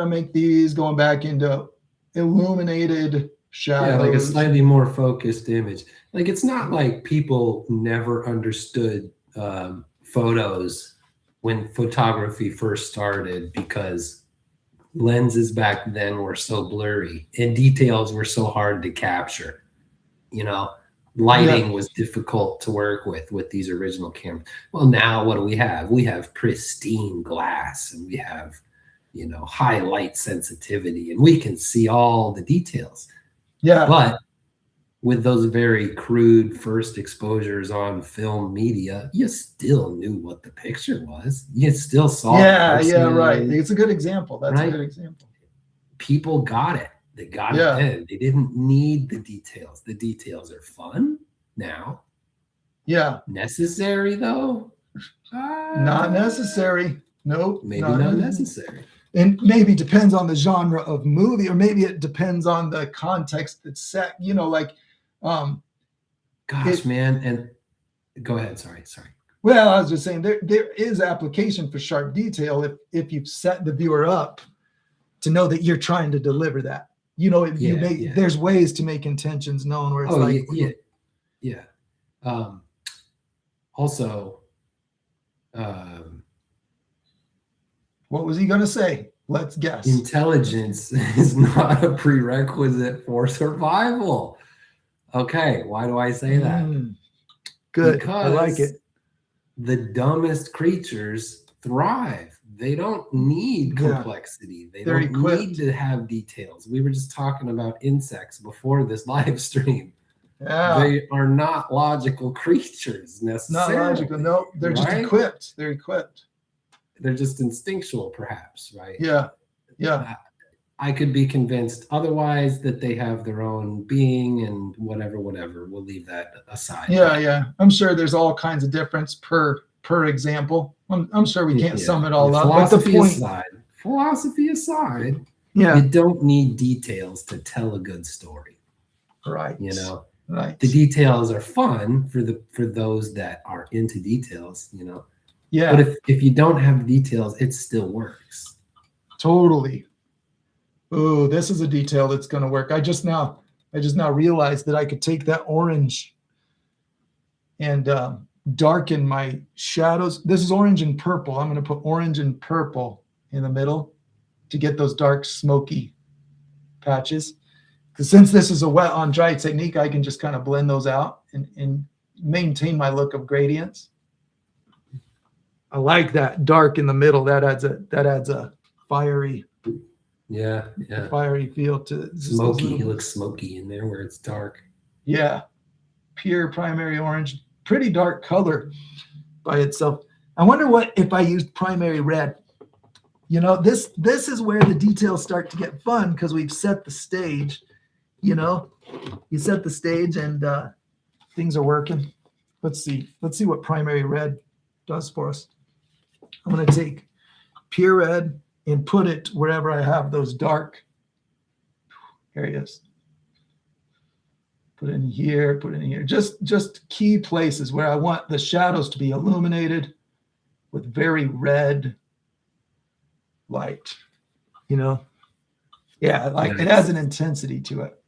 make these going back into illuminated shadows. Yeah, like a slightly more focused image. Like it's not like people never understood photos when photography first started because lenses back then were so blurry and details were so hard to capture. You know, lighting was difficult to work with these original cameras. Well, now what do we have? We have pristine glass and we have, high light sensitivity and we can see all the details. Yeah. But with those very crude first exposures on film media, you still knew what the picture was. You still saw the person. Yeah, right. It's a good example. That's Right? a good example. People got it. They got it then. They didn't need the details. The details are fun now. Yeah. Necessary though? Not necessary. Nope. Maybe not necessary. And maybe depends on the genre of movie, or maybe it depends on the context that's set. Gosh, man. And go ahead. Sorry. Well, I was just saying there is application for sharp detail if you've set the viewer up to know that you're trying to deliver that. There's ways to make intentions known where it's yeah. Also, what was he going to say? Let's guess. Intelligence is not a prerequisite for survival. Okay, why do I say that? Good. Because I like it. The dumbest creatures thrive. They don't need complexity. They're don't need to have details. We were just talking about insects before this live stream. Yeah. They are not logical creatures necessarily. Not logical. No, they're just equipped. They're equipped. They're just instinctual, perhaps, right? Yeah. Yeah. I could be convinced otherwise that they have their own being and whatever. We'll leave that aside. Yeah. I'm sure there's all kinds of difference per example. I'm sure we can't sum it all up. Philosophy aside, you don't need details to tell a good story. Right. Right. The details are fun for those that are into details, Yeah. But if you don't have details, it still works. Totally. Oh, this is a detail that's going to work. I just now realized that I could take that orange and darken my shadows. This is orange and purple. I'm going to put orange and purple in the middle to get those dark smoky patches. Because since this is a wet on dry technique, I can just kind of blend those out and maintain my look of gradients. I like that dark in the middle. That adds a fiery, fiery feel to smoky. It looks smoky in there where it's dark. Yeah, pure primary orange, pretty dark color by itself. I wonder what if I used primary red. This is where the details start to get fun because we've set the stage. You set the stage and things are working. Let's see what primary red does for us. I'm going to take pure red and put it wherever I have those dark areas. Put it in here, just key places where I want the shadows to be illuminated with very red light. Yeah, like it has an intensity to it.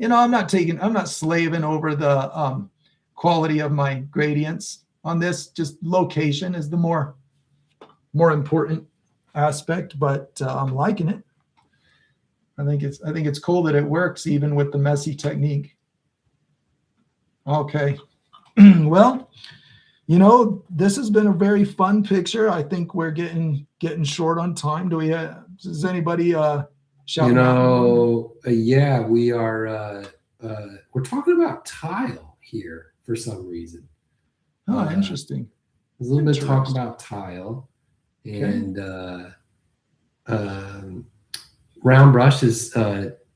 I'm not slaving over the quality of my gradients on this. Just location is the more important aspect, but I'm liking it. I think it's cool that it works even with the messy technique. Okay. Well, You know, this has been a very fun picture. I think we're getting short on time. Do we does anybody shout out? Yeah, we are we're talking about tile here for some reason. Oh, interesting. There's a little bit of talk about tile. And Round Brush is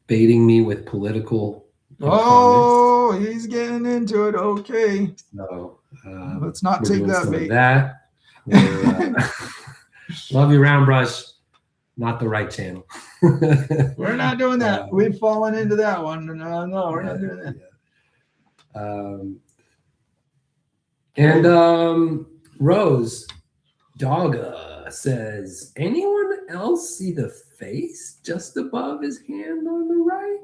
baiting me with political comments. He's getting into it. Okay. So let's not take that bait. Love you, Round Brush. Not the right channel. We're not doing that. We've fallen into that one. No, we're not doing that. Rose Dogga says, anyone else see the face just above his hand on the right?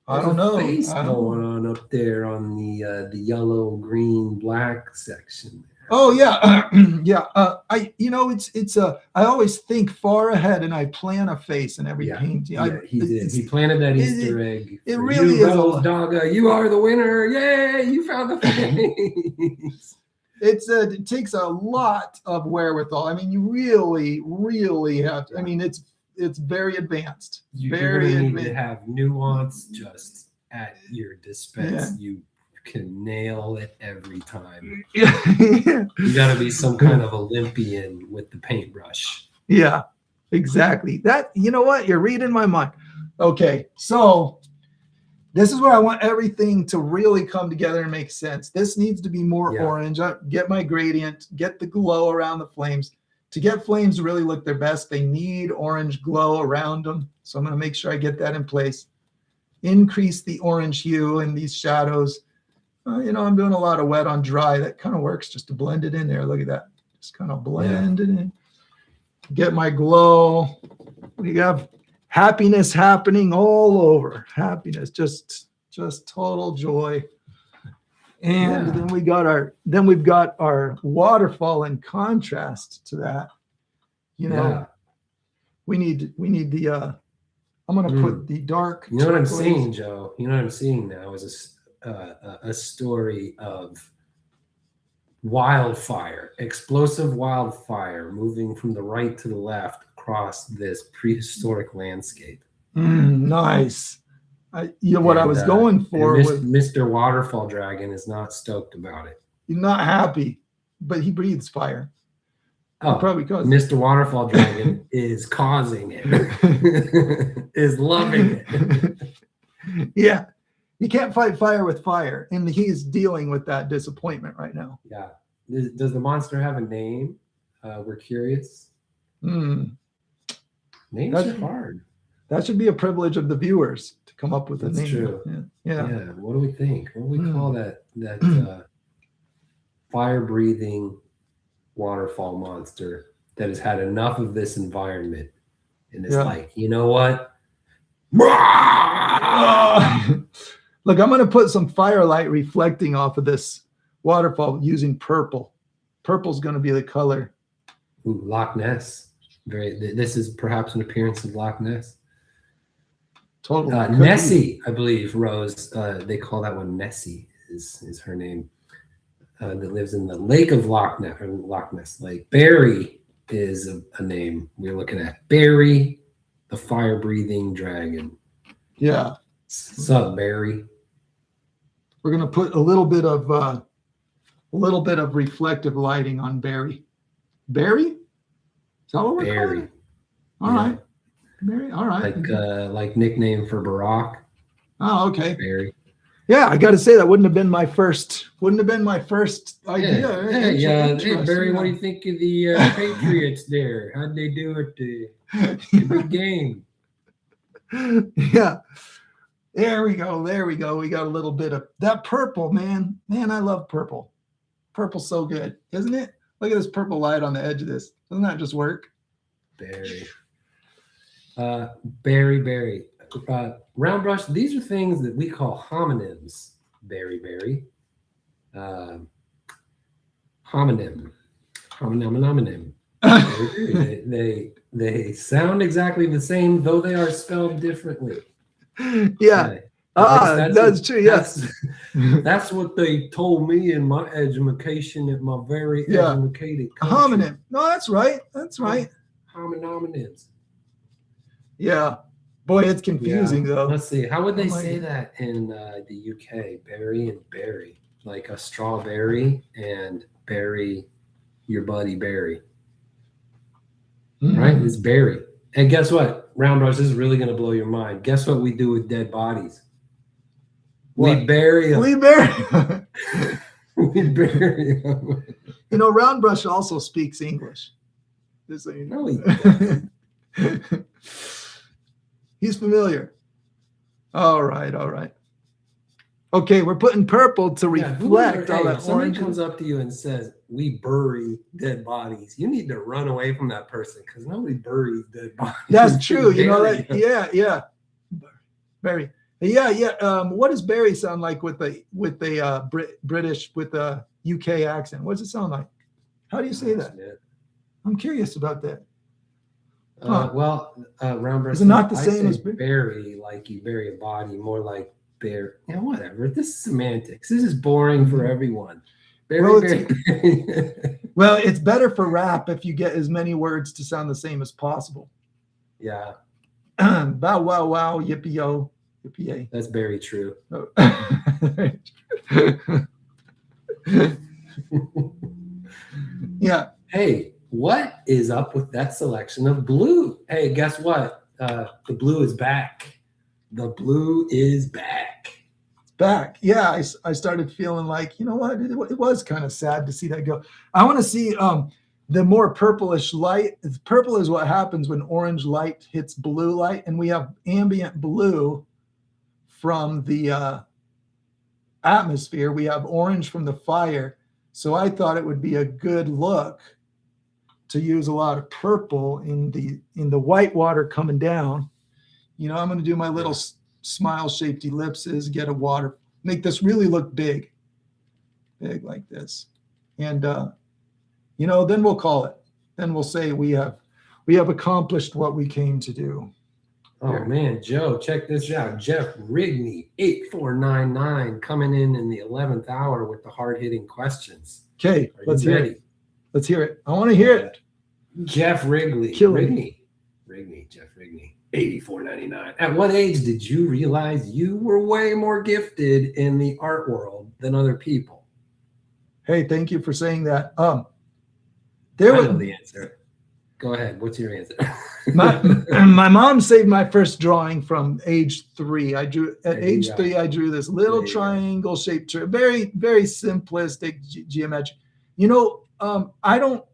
I don't know. Face going on up there on the yellow, green, black section. Oh yeah, yeah. I always think far ahead and I plan a face in every paint. Yeah, he did. He planted that Easter egg. It really is. Rose Dogga, you are the winner! Yay! You found the face. It takes a lot of wherewithal. I mean, you really, really have to. I mean, it's very advanced. You're gonna need to have nuance just at your dispense. Yeah. You can nail it every time. You got to be some kind of Olympian with the paintbrush. Yeah, exactly. That, you know what? You're reading my mind. Okay, so this is where I want everything to really come together and make sense. This needs to be more orange. Get my gradient, get the glow around the flames. To get flames to really look their best, they need orange glow around them. So I'm going to make sure I get that in place. Increase the orange hue in these shadows. I'm doing a lot of wet on dry. That kind of works just to blend it in there. Look at that. Just kind of blend it in. Get my glow. We have happiness happening all over. Happiness, just total joy. And then we've got our waterfall in contrast to that. We need the I'm going to put the dark. You know what I'm seeing, Joe? You know what I'm seeing now is a story of wildfire, explosive wildfire moving from the right to the left across this prehistoric landscape. Nice. What I was going for was Mr. Waterfall Dragon is not stoked about it. He's not happy, but he breathes fire. Oh, probably because Mr. Waterfall Dragon is causing it, is loving it. Yeah. You can't fight fire with fire, and he's dealing with that disappointment right now. Yeah. Does the monster have a name? We're curious. Names are hard. That should be a privilege of the viewers to come up with a name. That's true. Yeah. What do we think? What do we call that fire-breathing waterfall monster that has had enough of this environment and is like, you know what? Look, I'm going to put some firelight reflecting off of this waterfall using purple. Purple's going to be the color. Ooh, Loch Ness. This is perhaps an appearance of Loch Ness. Totally. Nessie, I believe, Rose. They call that one Nessie is her name. That lives in the lake of Loch Ness Lake. Barry is a name we're looking at. Barry, the fire-breathing dragon. Yeah. What's up, Barry? We're gonna put a little bit of reflective lighting on Barry. Barry? Is that what we're calling? All right. Barry. All right. Like nickname for Barack. Oh, okay. Barry. Yeah, I got to say that wouldn't have been my first idea. Hey, Barry, what do you think of the Patriots there? How'd they do at the game? Yeah. There we go. We got a little bit of that purple, man. Man, I love purple. Purple's so good, isn't it? Look at this purple light on the edge of this. Doesn't that just work? Barry. Barry. Round Brush, these are things that we call homonyms. Barry. Homonym. They sound exactly the same, though they are spelled differently. Yeah. That's true. Yes. That's what they told me in my education at my very educated country. Homonym. No, that's right. That's right. Homonyms. Yeah. Boy, it's confusing though. Let's see. How would they say that in the UK? Berry and berry. Like a strawberry and berry, your buddy Barry. Right? It's berry. And guess what? Roundbrush, this is really going to blow your mind. Guess what we do with dead bodies? What? We bury them. We bury We bury them. You know, Roundbrush also speaks English. Just so you know. No, he doesn't. He's familiar. All right. Okay, we're putting purple to reflect all that if somebody orange. comes up to you and says, we bury dead bodies, you need to run away from that person because nobody buries dead bodies. That's true. You know that. Yeah. Barry. Yeah. What does Barry sound like with a British with a UK accent? What does it sound like? How do you say that? I'm curious about that. Roundbrush, is it not the I same say as bury, like you bury a body, more like bear. Yeah, whatever. This is semantics. This is boring for everyone. Bury. Well, it's better for rap if you get as many words to sound the same as possible. Yeah. Bow wow wow yippee yo yippee yay. That's very true. Yeah. Hey, what is up with that selection of blue? Hey, guess what? The blue is back. The blue is back. It's back. Yeah, I started feeling like, you know what? It was kind of sad to see that go. I want to see the more purplish light. Purple is what happens when orange light hits blue light, and we have ambient blue from the atmosphere. We have orange from the fire. So I thought it would be a good look to use a lot of purple in the white water coming down. You know, I'm going to do my little smile shaped ellipses, get a water, make this really look big like this. And, you know, then we'll call it. Then we'll say we have accomplished what we came to do. Oh, man, Joe, check this out. Jeff Rigney, 8499, coming in the 11th hour with the hard-hitting questions. Okay, let's hear it. Let's hear it. I want to hear it. Jeff Rigney, 84.99. At what age did you realize you were way more gifted in the art world than other people? Hey, thank you for saying that. I know the answer. Go ahead. What's your answer? My mom saved my first drawing from age 3. I drew at age 3. I drew this little triangle shaped, very, very simplistic geometry. You know, I don't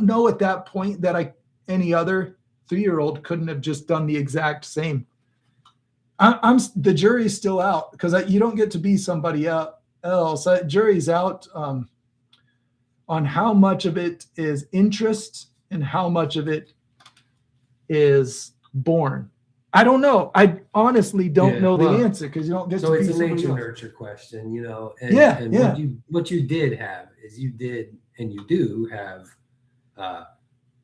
know at that point that any other 3-year-old couldn't have just done the exact same. The jury's still out because you don't get to be somebody else. Jury's out on how much of it is interest and how much of it is born. I don't know. I honestly don't know the answer because you don't get to be somebody else. So it's a nature-nurture question, you know. And what you did have is you do have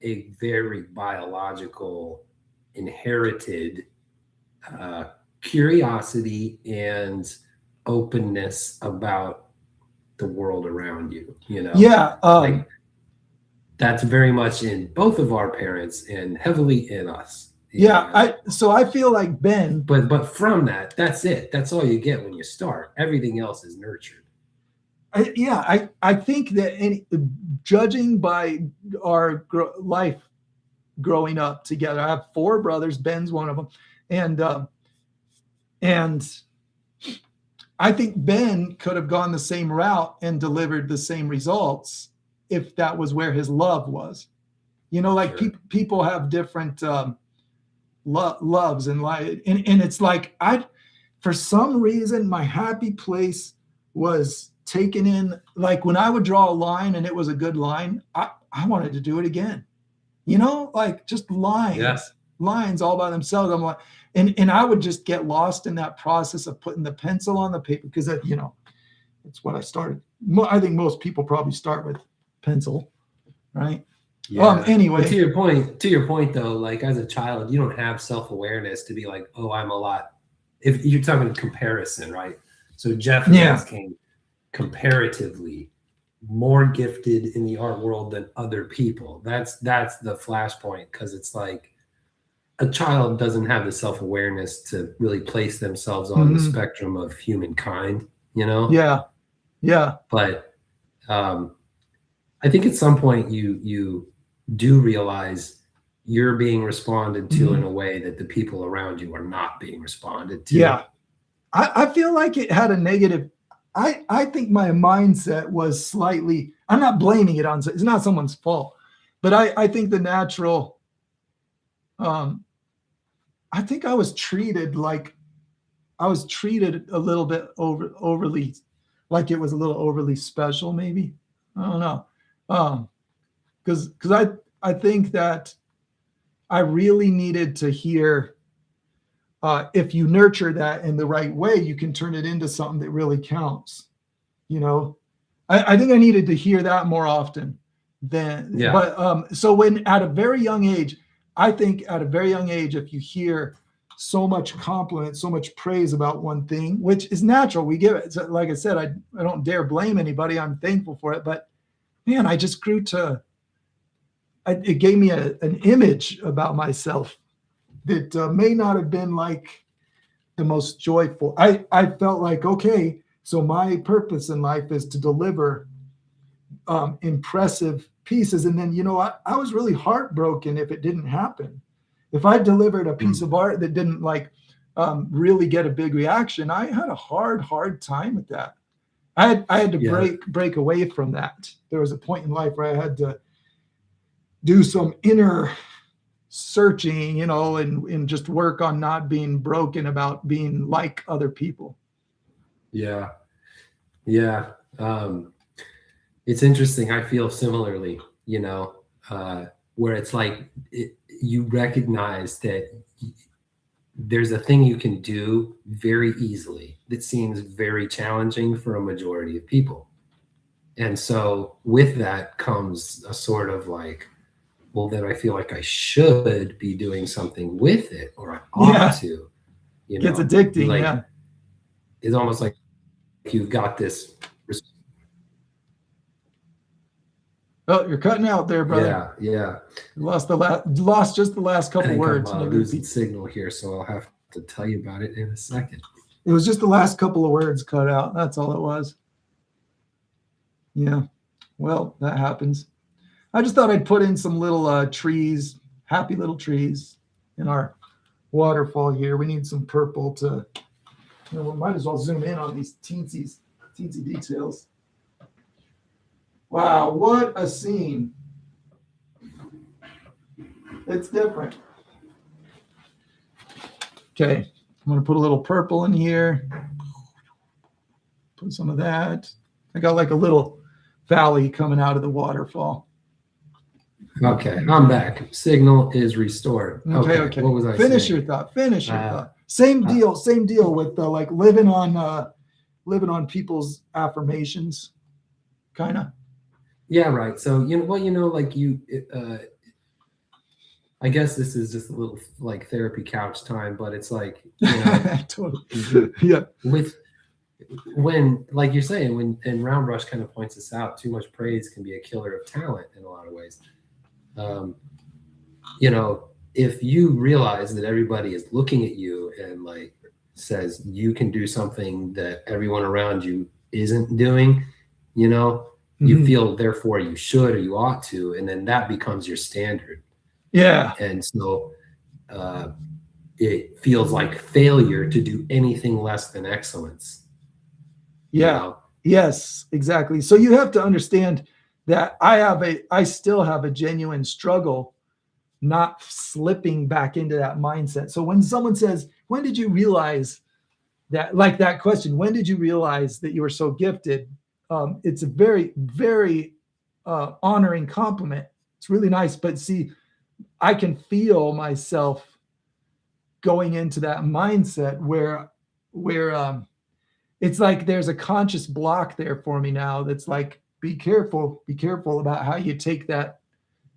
a very biological, inherited curiosity and openness about the world around you, you know? Yeah. Like, that's very much in both of our parents and heavily in us. Yeah. So I feel like Ben. But from that's it. That's all you get when you start. Everything else is nurtured. I think that judging by our life growing up together, I have 4 brothers. Ben's one of them, and I think Ben could have gone the same route and delivered the same results if that was where his love was. You know, like people have different loves in life, and it's like for some reason my happy place was taken in, like when I would draw a line and it was a good line, I wanted to do it again. You know, like just lines all by themselves. I'm like, and I would just get lost in that process of putting the pencil on the paper because you know, it's what I started. I think most people probably start with pencil, right? Yeah. Anyway, but to your point though, like as a child, you don't have self-awareness to be like, oh, I'm a lot if you're talking comparison, right? So Jeff is asking comparatively more gifted in the art world than other people. That's the flashpoint, because it's like a child doesn't have the self-awareness to really place themselves on the spectrum of humankind, you know? Yeah. But I think at some point you do realize you're being responded to in a way that the people around you are not being responded to. Yeah. I feel like it had a negative. I think my mindset was slightly, I'm not blaming it on, it's not someone's fault, but I think the natural, I think I was treated a little bit overly, like it was a little overly special, maybe. I don't know. Because I think that I really needed to hear, if you nurture that in the right way, you can turn it into something that really counts. You know, I think I needed to hear that more often than, but so when at a very young age, I think at a very young age, if you hear so much compliment, so much praise about one thing, which is natural, we give it. So like I said, I don't dare blame anybody. I'm thankful for it, but man, I just grew to, it gave me an image about myself that may not have been like the most joyful. I felt like, okay, so my purpose in life is to deliver impressive pieces. And then, I was really heartbroken if it didn't happen. If I delivered a piece of art that didn't really get a big reaction, I had a hard time with that. I had to break away from that. There was a point in life where I had to do some inner searching, and just work on not being broken about being like other people. Yeah. It's interesting. I feel similarly, where it's like you recognize that there's a thing you can do very easily that seems very challenging for a majority of people. And so with that comes a sort of like, well, then I feel like I should be doing something with it, or I ought to. Gets addicting. It's almost like you've got this. Oh, you're cutting out there, brother. Yeah. Lost just the last couple words. I'm losing signal here, so I'll have to tell you about it in a second. It was just the last couple of words cut out. That's all it was. Yeah. Well, that happens. I just thought I'd put in some little trees, happy little trees in our waterfall here. We need some purple to, we might as well zoom in on these teensy details. Wow, what a scene. It's different. Okay, I'm going to put a little purple in here. Put some of that. I got like a little valley coming out of the waterfall. Okay, I'm back. Signal is restored. Okay. What was I Finish saying? your thought. Same deal with like living on people's affirmations, kind of. Yeah, right. So I guess this is just a little like therapy couch time, but it's like totally. Yeah. When like you're saying, and Roundbrush kind of points this out, too much praise can be a killer of talent in a lot of ways. If you realize that everybody is looking at you and like says you can do something that everyone around you isn't doing, you feel therefore you should or you ought to, and then that becomes your standard. Yeah. And so it feels like failure to do anything less than excellence. Yeah. Yes, exactly. So you have to understand that I still have a genuine struggle not slipping back into that mindset. So when someone says, when did you realize that, like that question, when did you realize that you were so gifted? It's a very, very honoring compliment. It's really nice. But see, I can feel myself going into that mindset where it's like there's a conscious block there for me now that's like, be careful about how you take that,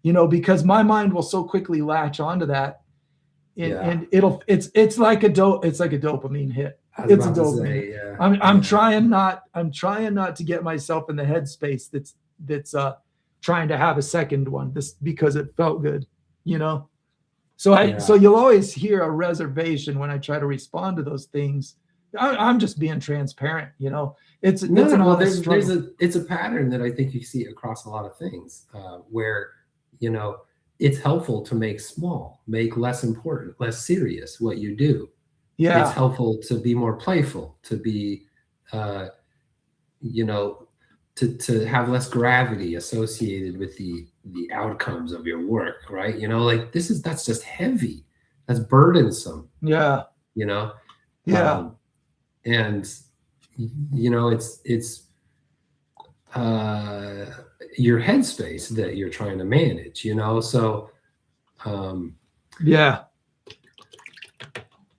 because my mind will so quickly latch onto that and it's like a dopamine hit. I was It's a about to dopamine. say, yeah. I'm trying not to get myself in the headspace that's trying to have a second one just because it felt good, you know. So you'll always hear a reservation when I try to respond to those things. I'm just being transparent, you know. It's a pattern that I think you see across a lot of things, where, you know, it's helpful to make less important, less serious what you do. Yeah. It's helpful to be more playful, to be, you know, to have less gravity associated with the outcomes of your work, right? You know, like that's just heavy. That's burdensome. Yeah. You know? Yeah. And, you know, it's your headspace that you're trying to manage, you know? So, yeah.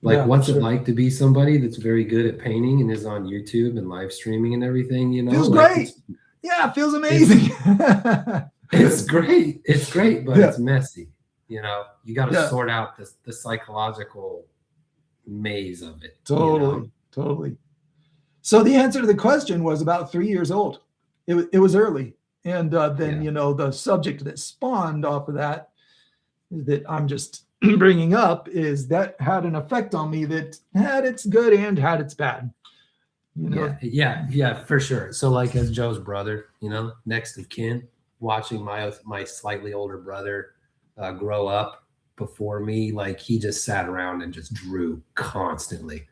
Like, what's it like to be somebody that's very good at painting and is on YouTube and live streaming and everything, you know? Feels like great. Yeah, it feels amazing. It's great. It's great, but it's messy. You know, you got to sort out the psychological maze of it. Totally. So the answer to the question was about 3 years old. It was early. And then, you know, the subject that spawned off of that I'm just bringing up is that had an effect on me that had its good and had its bad. You know? Yeah, for sure. So like as Joe's brother, you know, next of kin, watching my slightly older brother grow up before me, like he just sat around and just drew constantly,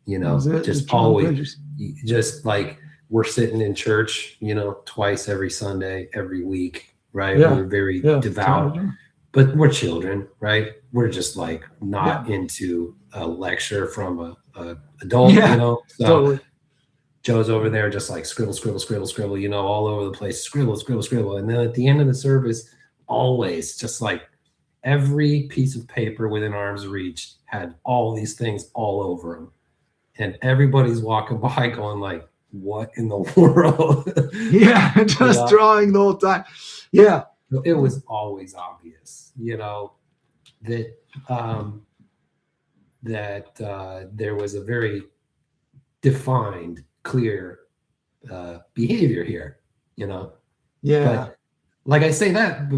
you know, just always, just like we're sitting in church, you know, twice every Sunday, every week, right? Yeah. We're very devout, but we're children, right? We're just like not into a lecture from a adult, you know? So totally. Joe's over there just like scribble, you know, all over the place, scribble. And then at the end of the service, always just like every piece of paper within arm's reach had all these things all over them. And everybody's walking by going like, what in the world? Yeah, just drawing the whole time. Yeah. It was always obvious, you know, that there was a very defined, clear behavior here, you know. Yeah. But like I say that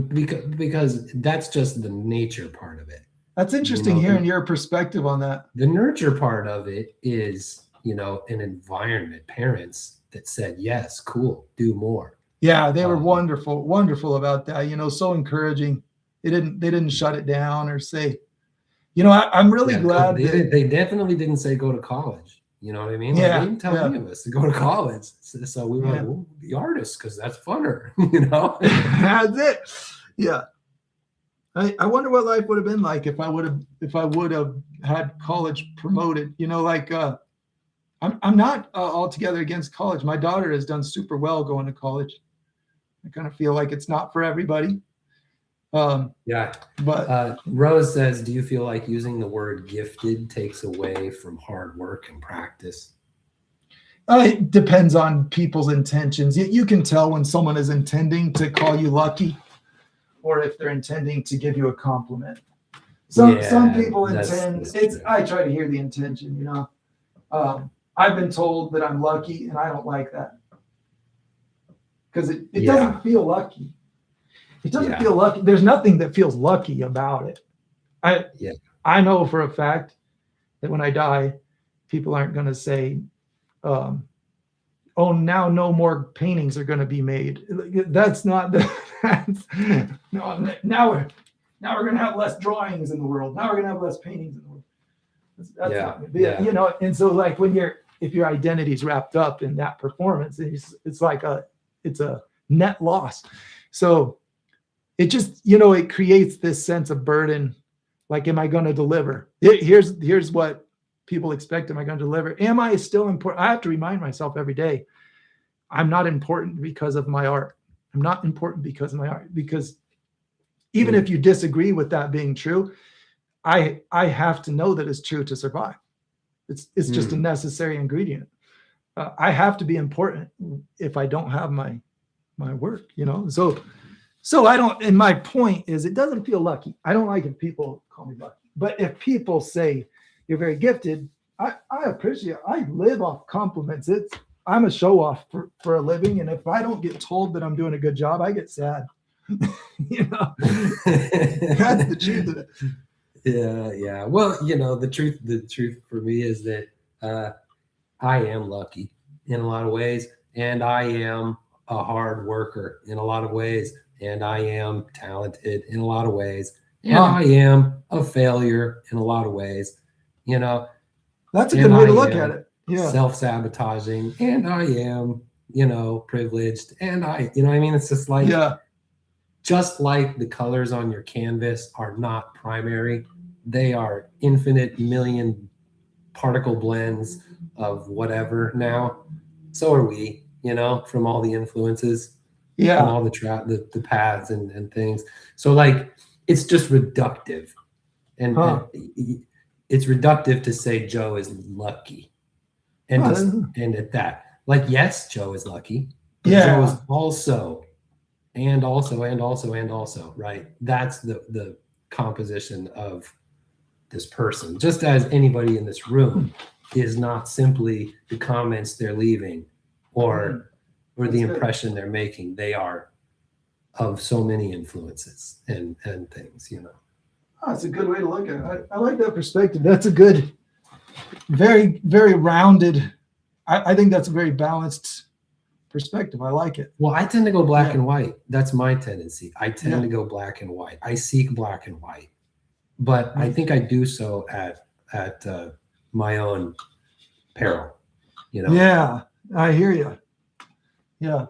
because that's just the nature part of it. That's interesting, you know, hearing your perspective on that. The nurture part of it is, you know, an environment, parents that said, yes, cool, do more. Yeah, they were wonderful about that. You know, so encouraging. They didn't shut it down or say, you know, I'm really glad they definitely didn't say go to college. You know what I mean? Like, they didn't tell any of us to go to college. So we were like, well, be artists because that's funner, you know? That's it. Yeah. I wonder what life would have been like if I would have had college promoted. You know, like I'm not altogether against college. My daughter has done super well going to college. I kind of feel like it's not for everybody. But Rose says, do you feel like using the word gifted takes away from hard work and practice? It depends on people's intentions. You can tell when someone is intending to call you lucky or if they're intending to give you a compliment. Some people intend, I try to hear the intention, you know. I've been told that I'm lucky and I don't like that because it doesn't feel lucky. It doesn't feel lucky. There's nothing that feels lucky about it. I know for a fact that when I die, people aren't going to say, oh, now no more paintings are going to be made. That's not no. Now we're going to have less drawings in the world. Now we're going to have less paintings in the world. That's you know. And so, like if your identity is wrapped up in that performance, it's like it's a net loss. So it just, you know, it creates this sense of burden. Like, am I going to deliver? Here's what people expect. Am I going to deliver? Am I still important? I have to remind myself every day, I'm not important because of my art. I'm not important because of my art. Because even if you disagree with that being true, I have to know that it's true to survive. It's just a necessary ingredient. I have to be important if I don't have my work, you know? So I don't, and my point is it doesn't feel lucky. I don't like if people call me lucky. But if people say you're very gifted, I appreciate. I live off compliments. I'm a show off for a living, and if I don't get told that I'm doing a good job, I get sad. You know, that's the truth of it. Yeah. Well, the truth for me is that I am lucky in a lot of ways, and I am a hard worker in a lot of ways, and I am talented in a lot of ways, and I am a failure in a lot of ways. That's a good way to look at it. Yeah. Self-sabotaging, and I am, privileged, and it's just like, just like the colors on your canvas are not primary, they are infinite million particle blends of whatever now. So are we, from all the influences, from all the paths and things. So like, it's just reductive, and it's reductive to say Joe is lucky, and at that, like, yes, Joe is lucky, but Joe is also, right? That's the composition of this person, just as anybody in this room is not simply the comments they're leaving or the impression they're making. They are of so many influences and things, That's a good way to look at it. I like that perspective. That's a good, very, very rounded. I think that's a very balanced perspective. I like it. Well, I tend to go black and white. That's my tendency. I tend to go black and white. I seek black and white, but I think I do so at my own peril. Yeah, I hear you. Yeah,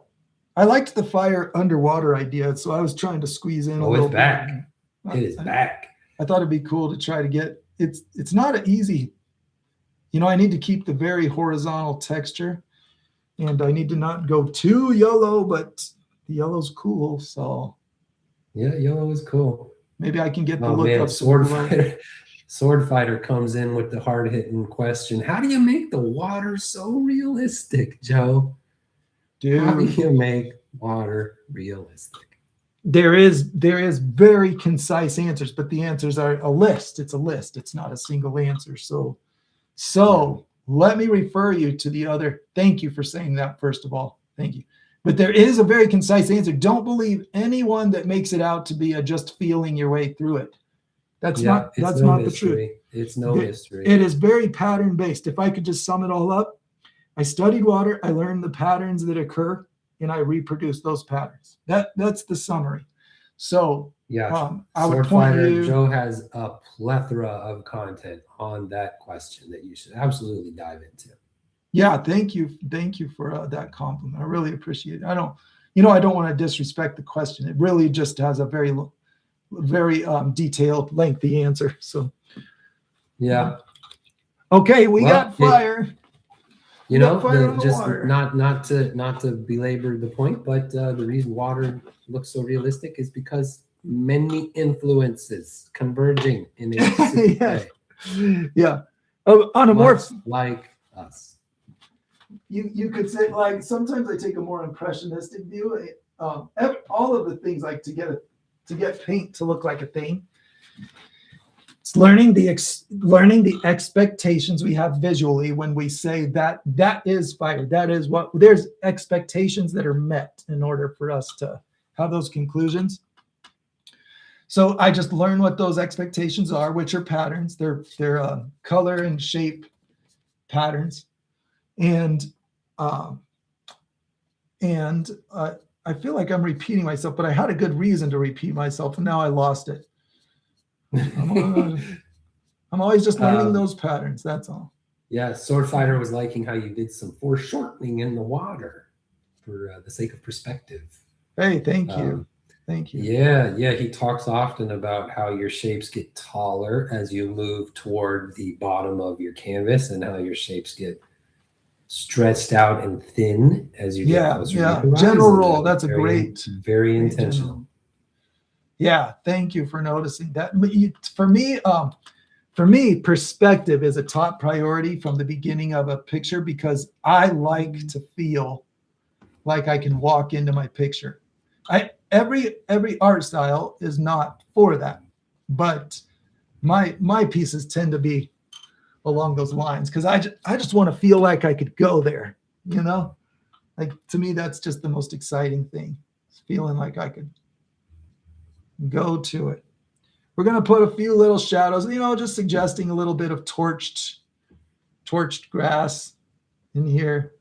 I liked the fire underwater idea, so I was trying to squeeze in a little bit. Back. It is back. I thought it'd be cool to try to get it's not an easy. I need to keep the very horizontal texture, and I need to not go too yellow, but the yellow's cool. So yeah, yellow is cool. Maybe I can get the look of Sword Fighter comes in with the hard-hitting question. How do you make the water so realistic, Joe? Dude, how do you make water realistic? There is very concise answers, but the answers are a list. It's a list. It's not a single answer. So let me refer you to the other. Thank you for saying that, first of all. Thank you. But there is a very concise answer. Don't believe anyone that makes it out to be just feeling your way through it. That's not the truth. It's no mystery. It is very pattern based. If I could just sum it all up, I studied water, I learned the patterns that occur, and I reproduce those patterns. That's the summary. So I would point you. Joe has a plethora of content on that question that you should absolutely dive into. Yeah, thank you for that compliment. I really appreciate it. I don't want to disrespect the question. It really just has a very detailed, lengthy answer. So yeah. Okay, we got fire. Not to belabor the point, but the reason water looks so realistic is because many influences converging in a specific way. Yeah. On a more like us. You could say, like, sometimes I take a more impressionistic view. All of the things, like to get paint to look like a thing. It's learning the expectations we have visually when we say that is fire. That is what there's expectations that are met in order for us to have those conclusions. So I just learn what those expectations are, which are patterns. They're color and shape patterns, and I feel like I'm repeating myself, but I had a good reason to repeat myself, and now I lost it. I'm always just learning those patterns. That's all. Yeah, Sword Fighter was liking how you did some foreshortening in the water for the sake of perspective. Hey, thank you. Thank you. Yeah. He talks often about how your shapes get taller as you move toward the bottom of your canvas, and how your shapes get stretched out and thin as you get closer. Yeah. General rule. That's very intentional. Yeah, thank you for noticing that. For me, perspective is a top priority from the beginning of a picture, because I like to feel like I can walk into my picture. Every art style is not for that, but my pieces tend to be along those lines because I just want to feel like I could go there, you know? Like to me, that's just the most exciting thing. It's feeling like I could go to it. We're gonna put a few little shadows, you know, just suggesting a little bit of torched grass in here.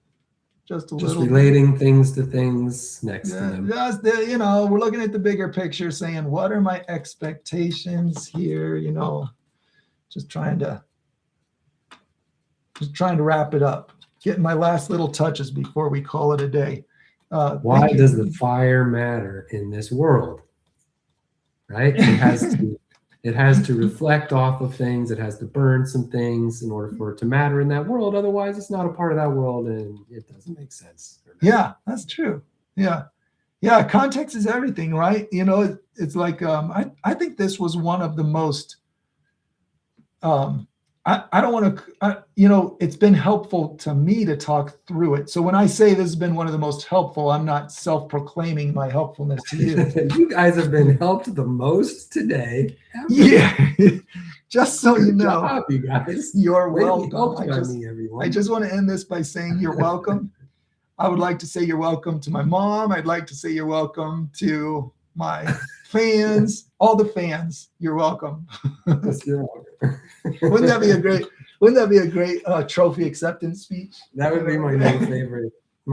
Just little relating things to things next to them. You know, we're looking at the bigger picture, saying, what are my expectations here? You know, just trying to wrap it up. Getting my last little touches before we call it a day. Why does the fire matter in this world? Right? It has to reflect off of things. It has to burn some things in order for it to matter in that world. Otherwise, it's not a part of that world, and it doesn't make sense. Yeah, that's true. Yeah. Context is everything, right? You know, it's like I think this was one of the most. I don't want to, you know, it's been helpful to me to talk through it. So when I say this has been one of the most helpful, I'm not self-proclaiming my helpfulness to you. You guys have been helped the most today. Yeah. Just so you know, job, you guys. You're welcome. I just want to end this by saying you're welcome. I would like to say you're welcome to my mom. I'd like to say you're welcome to my fans, all the fans. You're welcome. You're welcome. Wouldn't that be a great trophy acceptance speech? That would be my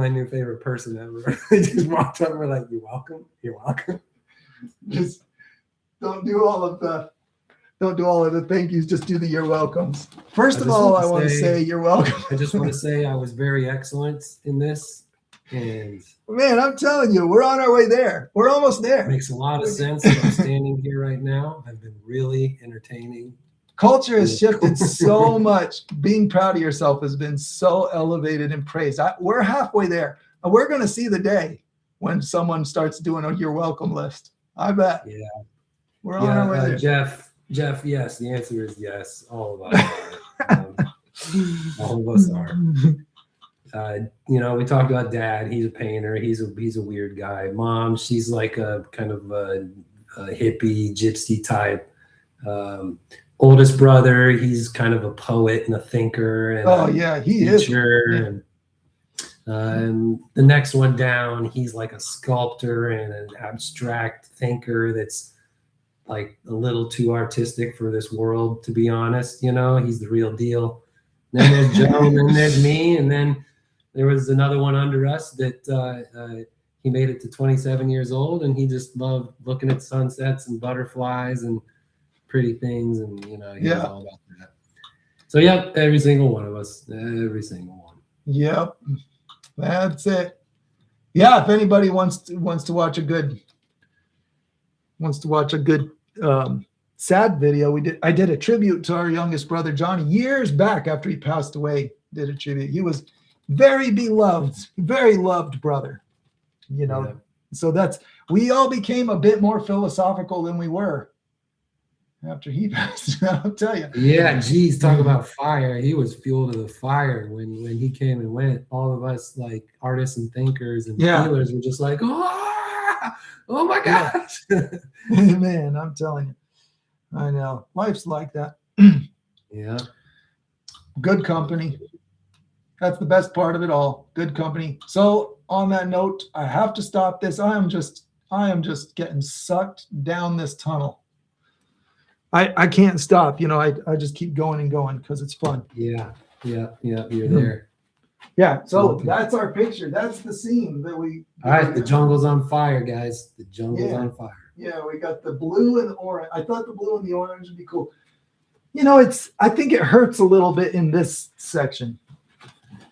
new favorite person ever. They just walked up and were like, "You're welcome. You're welcome." Just don't do all of the thank yous. Just do the you're welcomes. First of all, I want to say you're welcome. I just want to say I was very excellent in this. And man, I'm telling you, we're on our way there. We're almost there. It makes a lot of sense that I'm standing here right now. I've been really entertaining. Culture has shifted so much. Being proud of yourself has been so elevated and praised. We're halfway there. We're going to see the day when someone starts doing a you're welcome list. I bet. Yeah. We're on our way there. Jeff, yes. The answer is yes. All of us are. All of us are. You know, we talked about dad. He's a painter. He's a weird guy. Mom, she's like a kind of a hippie, gypsy type. Oldest brother, he's kind of a poet and a thinker. And he teacher. is. And the next one down, he's like a sculptor and an abstract thinker that's like a little too artistic for this world, to be honest. You know, he's the real deal. And then there's Joe, and then there's me, and then there was another one under us that he made it to 27 years old, and he just loved looking at sunsets and butterflies and pretty things, and you know, he was all about that. So yeah, every single one of us, every single one. Yep, that's it. Yeah, if anybody wants to watch a good sad video, I did a tribute to our youngest brother Johnny years back after he passed away. Did a tribute. He was very beloved, very loved brother, you know. Yeah. So we all became a bit more philosophical than we were after he passed. I'll tell you. Yeah, geez, talk about fire. He was fuel to the fire when he came and went. All of us like artists and thinkers and feelers were just like, oh my gosh. Man, I'm telling you. I know. Life's like that. Yeah. Good company. That's the best part of it all. Good company. So on that note, I have to stop this. I am just getting sucked down this tunnel. I can't stop. You know, I just keep going and going because it's fun. Yeah. You're there. Yeah. So that's our picture. That's the scene that we. All right. The jungle's on fire, guys. The jungle's on fire. Yeah. We got the blue and the orange. I thought the blue and the orange would be cool. You know, I think it hurts a little bit in this section.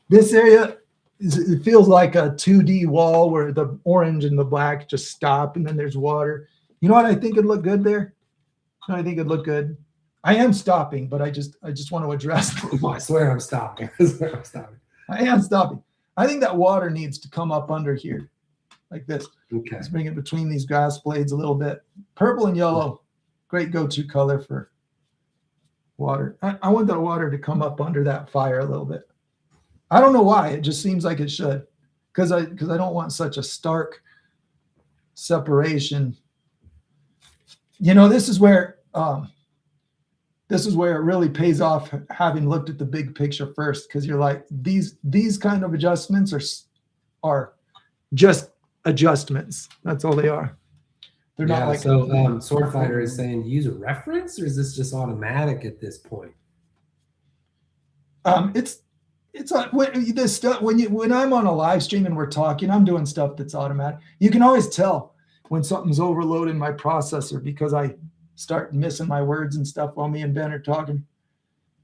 This area, it feels like a 2D wall where the orange and the black just stop and then there's water. You know what I think would look good there? I think it'd look good. I am stopping, but I just want to address. I swear I'm stopping. I am stopping. I think that water needs to come up under here like this. Okay. Let's bring it between these grass blades a little bit. Purple and yellow, great go-to color for water. I want that water to come up under that fire a little bit. I don't know why. It just seems like it should, because I don't want such a stark separation. You know, this is where this is where it really pays off having looked at the big picture first, because you're like, these kind of adjustments are just adjustments. That's all they are. They're not like so. Sword Fighter is saying use a reference, or is this just automatic at this point? It's this stuff when I'm on a live stream and we're talking, I'm doing stuff that's automatic. You can always tell when something's overloading my processor because I start missing my words and stuff while me and Ben are talking.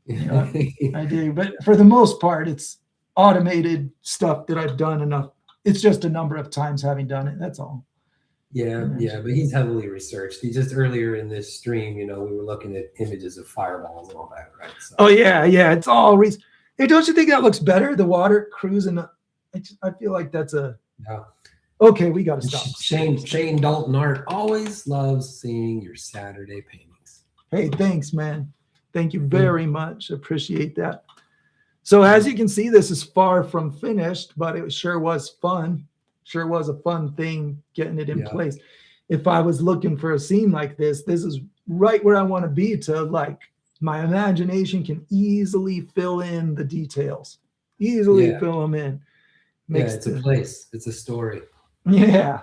You know, I do, but for the most part, it's automated stuff that I've done enough. It's just a number of times having done it. That's all. Yeah, but he's heavily researched. He just earlier in this stream, we were looking at images of fireballs and all that, right? So. Oh yeah, it's all. Hey, don't you think that looks better? The water cruising. I feel like that's a. Yeah. Okay, we got to stop. Shane Dalton Art always loves seeing your Saturday paintings. Hey, thanks, man. Thank you very much. Appreciate that. So as you can see, this is far from finished, but it sure was fun. Sure was a fun thing getting it in place. If I was looking for a scene like this is right where I want to be to like my imagination can easily fill in the details. Easily fill them in. It's a place. It's a story. Yeah.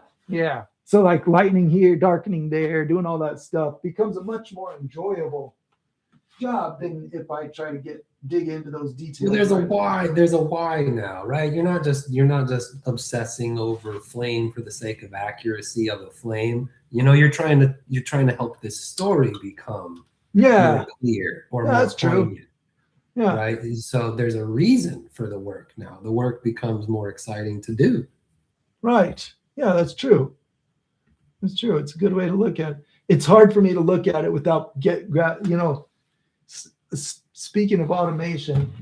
So like lightening here, darkening there, doing all that stuff becomes a much more enjoyable job than if I try to dig into those details. Well, there's a why now, right? You're not just obsessing over flame for the sake of accuracy of a flame. You're trying to help this story become more clear or more that's poignant. True. Yeah. Right. So there's a reason for the work now. The work becomes more exciting to do. Right. Yeah, that's true. That's true. It's a good way to look at it. It's hard for me to look at it without speaking of automation,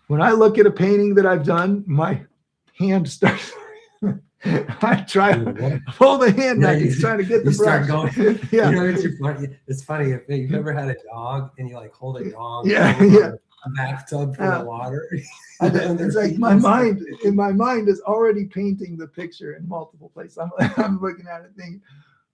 when I look at a painting that I've done, my hand starts. I try to pull the hand back. He's trying to get the brush. Start going. Yeah. It's funny if you've ever had a dog and you like hold a dog. A bathtub full of water. It's like my mind is already painting the picture in multiple places. I'm looking at it thinking,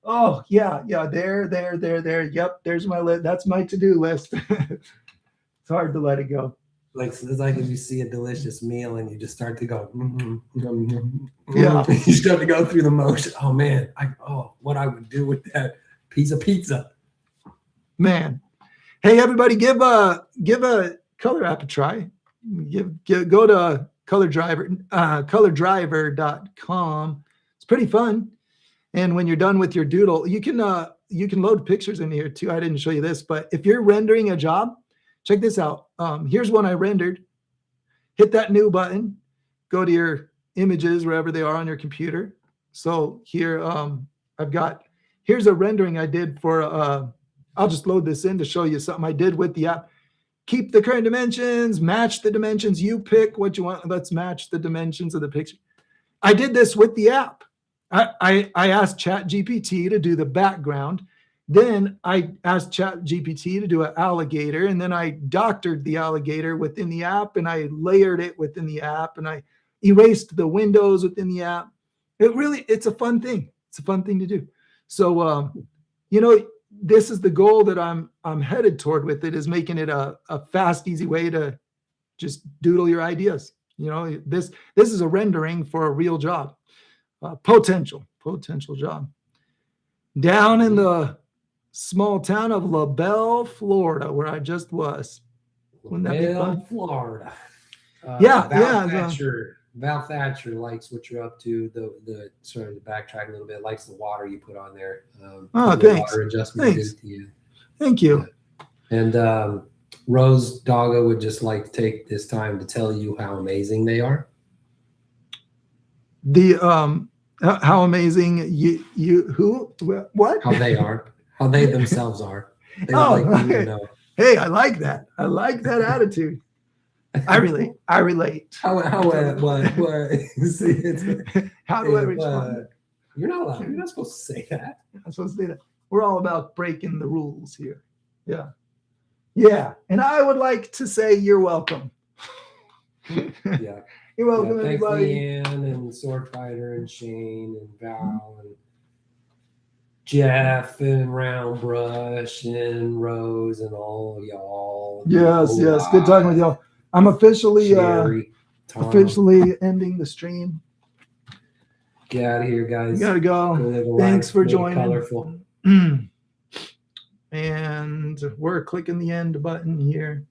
oh there. Yep, there's my list. That's my to-do list. It's hard to let it go. It's like if you see a delicious meal and you just start to go, yeah. You start to go through the motion. Oh man, what I would do with that piece of pizza. Man, hey everybody, give a color app a try. Go to colordriver.com. It's pretty fun. And when you're done with your doodle, you can load pictures in here too. I didn't show you this, but if you're rendering a job, check this out. Here's one I rendered. Hit that new button. Go to your images, wherever they are on your computer. So here, here's a rendering I did for, I'll just load this in to show you something I did with the app. Keep the current dimensions, match the dimensions. You pick what you want. Let's match the dimensions of the picture. I did this with the app. I asked ChatGPT to do the background. Then I asked ChatGPT to do an alligator, and then I doctored the alligator within the app, and I layered it within the app, and I erased the windows within the app. It's a fun thing. It's a fun thing to do. So, this is the goal that I'm headed toward with it, is making it a fast, easy way to just doodle your ideas. This is a rendering for a real job, potential job. Down in the small town of LaBelle, Florida, where I just was. Wouldn't that be fun? Florida. Val Thatcher likes what you're up to. The sorry to backtrack a little bit. Likes the water you put on there. Thanks. Water adjustment. Thanks. Thank you. And Rose Dogga would just like to take this time to tell you how amazing they are. How amazing what? How they are. How they themselves are. They would like you to know. Hey, I like that. I like that attitude. I relate. How do I respond? You're not allowed. You're not supposed to say that. I'm not supposed to say that. We're all about breaking the rules here. Yeah. And I would like to say you're welcome. Yeah. You're welcome, thanks, everybody. Leanne and Sword Fighter and Shane and Val and Jeff and Roundbrush and Rose and all y'all. Yes, good talking with y'all. I'm officially Sherry, Tom. officially ending the stream. Get out of here, guys. You gotta go. Go Thanks for make it joining. Colorful. And we're clicking the end button here.